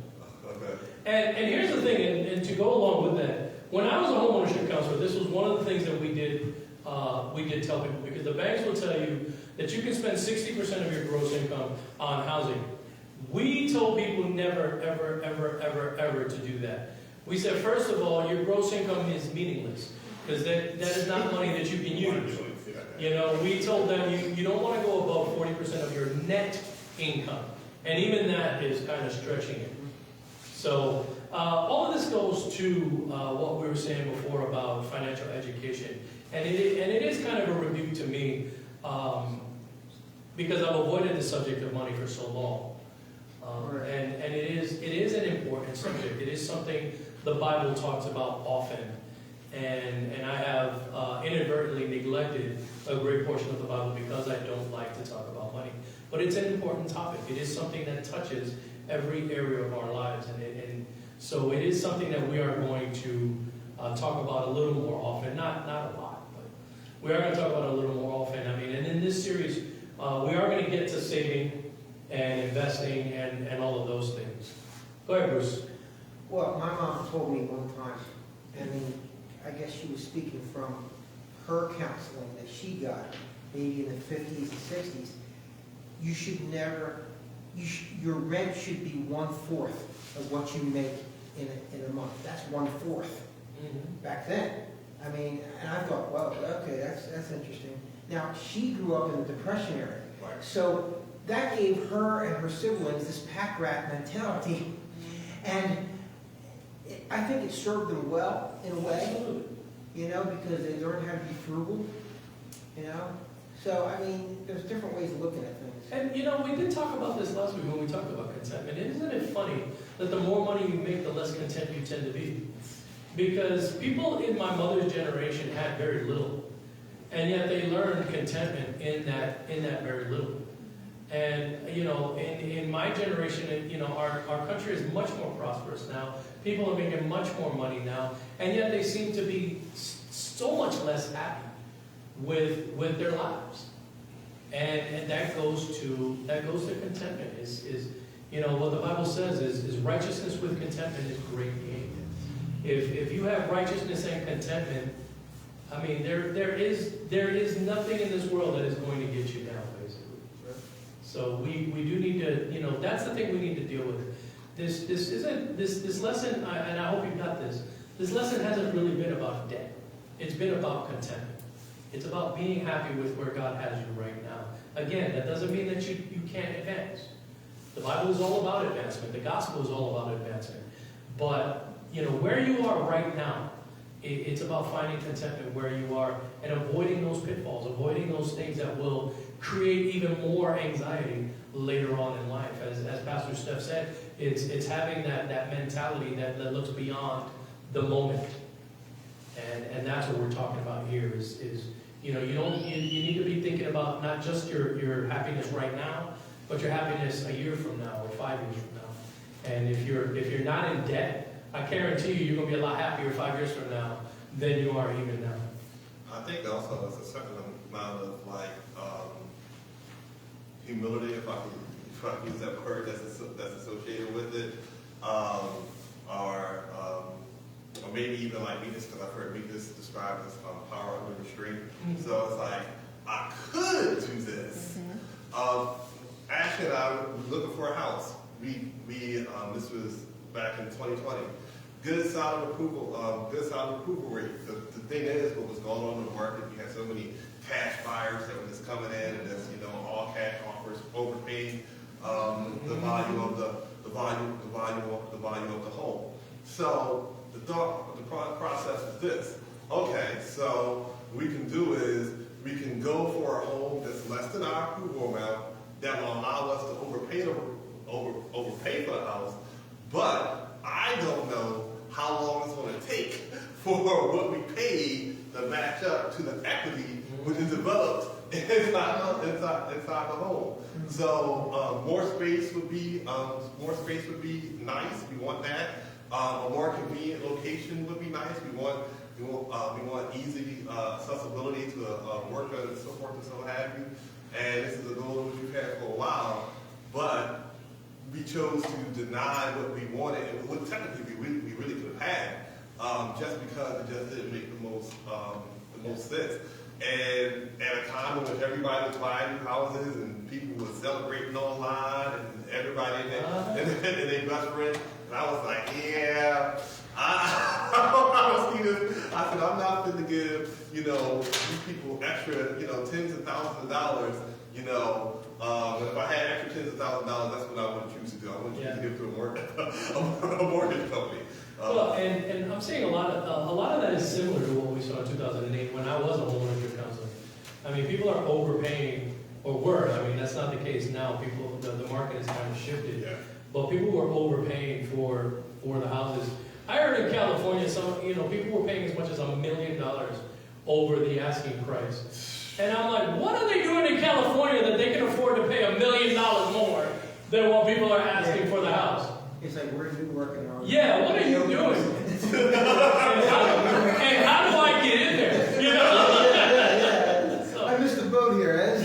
Okay. And here's the thing, and to go along with that, when I was a homeownership counselor, this was one of the things that we did tell people, because the banks will tell you that you can spend 60% of your gross income on housing. We told people never, ever, ever, ever, ever to do that. We said, first of all, your gross income is meaningless, because that is not money that you can use. We told them you don't want to go above 40% of your net income. And even that is kind of stretching it. So all of this goes to what we were saying before about financial education. And it is kind of a rebuke to me, because I've avoided the subject of money for so long. And it is an important subject. It is something the Bible talks about often. And I have inadvertently neglected a great portion of the Bible because I don't like to talk about money. But it's an important topic. It is something that touches every area of our lives. And so it is something that we are going to talk about a little more often. Not a lot, but we are going to talk about it a little more often. And in this series, we are going to get to saving and investing and all of those things. Go ahead, Bruce. Well, my mom told me one time, I guess she was speaking from her counseling that she got, maybe in the 50s and 60s. You should never, your rent should be 1/4 of what you make in a month. That's 1/4 back then. And I thought, well, okay, that's interesting. Now, she grew up in the Depression era. Right. So that gave her and her siblings this pack rat mentality. And I think it served them well in a way, because they learned how to be frugal, So, there's different ways of looking at things. And we did talk about this last week when we talked about contentment. Isn't it funny that the more money you make, the less content you tend to be? Because people in my mother's generation had very little, and yet they learned contentment in that very little. And in my generation, our country is much more prosperous now. People are making much more money now, and yet they seem to be so much less happy with their lives. And that goes to contentment. Is what the Bible says is righteousness with contentment is great gain. If you have righteousness and contentment, there is nothing in this world that is going to get you down, basically. So we do need to, that's the thing we need to deal with. This lesson, and I hope you got this. This lesson hasn't really been about debt. It's been about contentment. It's about being happy with where God has you right now. Again, that doesn't mean that you can't advance. The Bible is all about advancement. The gospel is all about advancement. But, where you are right now, it's about finding contentment where you are and avoiding those pitfalls, avoiding those things that will create even more anxiety later on in life. As Pastor Steph said, it's having that mentality that looks beyond the moment. And that's what we're talking about here is you need to be thinking about not just your happiness right now, but your happiness a year from now or 5 years from now. And if you're not in debt, I guarantee you're going to be a lot happier 5 years from now than you are even now. I think also there's a certain amount of humility, if I can use that word, that's associated with it, or maybe even like weakness, because I've heard weakness described as power under restraint. So it's like I could do this. Ashley and I were looking for a house. We this was back in 2020. Good solid approval rate. The thing is, what was going on in the market, you had so just coming in and just, you know, all cash offers, overpaying, the value of the value of the home. So the process is this. Okay, so what we can do is we can go for a home that's less than our approval amount that will allow us to overpay for the house, but I don't know how long it's going to take for what we paid to match up to the equity which is developed inside the home. So more space would be nice. We want that. A more convenient location would be nice. We want easy accessibility to work and so forth and so have you. And this is a goal that we've had for a while, but we chose to deny what we wanted and what technically we really could have had, just because it just didn't make the most sense. And at a time when everybody was buying new houses and people were celebrating online and everybody and their best friend, and I was like, yeah, I see this. I said, I'm not going to give, you know, these people extra, you know, tens of thousands of dollars, you know. If I had extra tens of thousands of dollars, that's what I would choose to do. I wouldn't choose to give to a mortgage company. Well, and I'm seeing a lot of that is similar to what we saw in 2008 when I was a homeownership counselor. I mean, people are overpaying, or were. I mean, that's not the case now. People, the market has kind of shifted. Yeah. But people were overpaying for the houses. I heard in California, people were paying as much as $1 million over the asking price. And I'm like, what are they doing in California that they can afford to pay $1 million more than what people are asking for the house? It's like, where are you working on? Yeah, what are you doing? and how do I get in there? You know? So, I missed the boat here, Ed.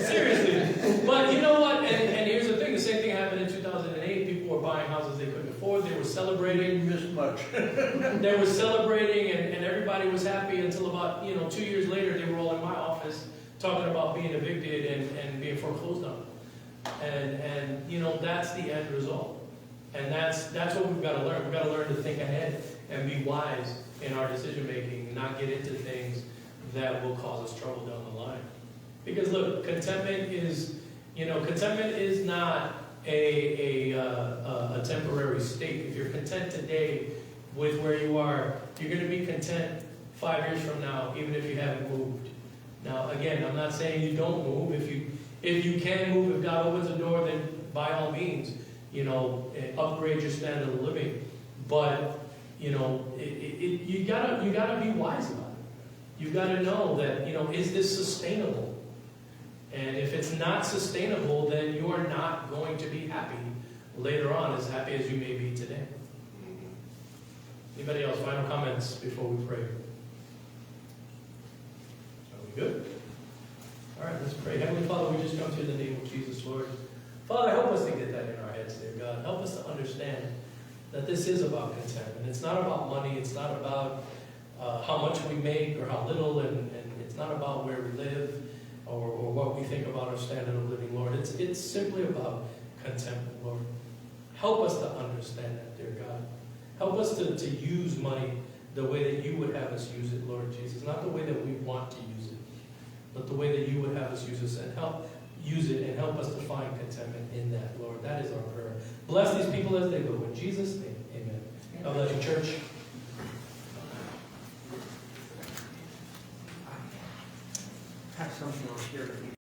seriously. But you know what? And here's the thing. The same thing happened in 2008. People were buying houses they couldn't afford. They were celebrating. Missed much. They were celebrating, and everybody was happy until about 2 years later, they were all in my office talking about being evicted and being foreclosed on. And that's the end result. And that's what we've got to learn. We've got to learn to think ahead and be wise in our decision making, and not get into things that will cause us trouble down the line. Because look, contentment is not a temporary state. If you're content today with where you are, you're going to be content 5 years from now, even if you haven't moved. Now, again, I'm not saying you don't move. If you can move, if God opens the door, then by all means, upgrade your standard of living. But you gotta be wise about it. You gotta know that is this sustainable? And if it's not sustainable, then you are not going to be happy later on, as happy as you may be today. Anybody else? Final comments before we pray? Are we good? All right, let's pray. Heavenly Father, we just come to you in the name of Jesus, Lord. Father, help us to get that in our heads, dear God. Help us to understand that this is about contentment. It's not about money. It's not about how much we make or how little, and it's not about where we live or what we think about our standard of living, Lord. It's simply about contentment, Lord. Help us to understand that, dear God. Help us to use money the way that you would have us use it, Lord Jesus. Not the way that we want to use it, but the way that you would have us use it, and help us to find contentment in that, Lord. That is our prayer. Bless these people as they go. In Jesus' name, amen. God bless you, church. I have something on here.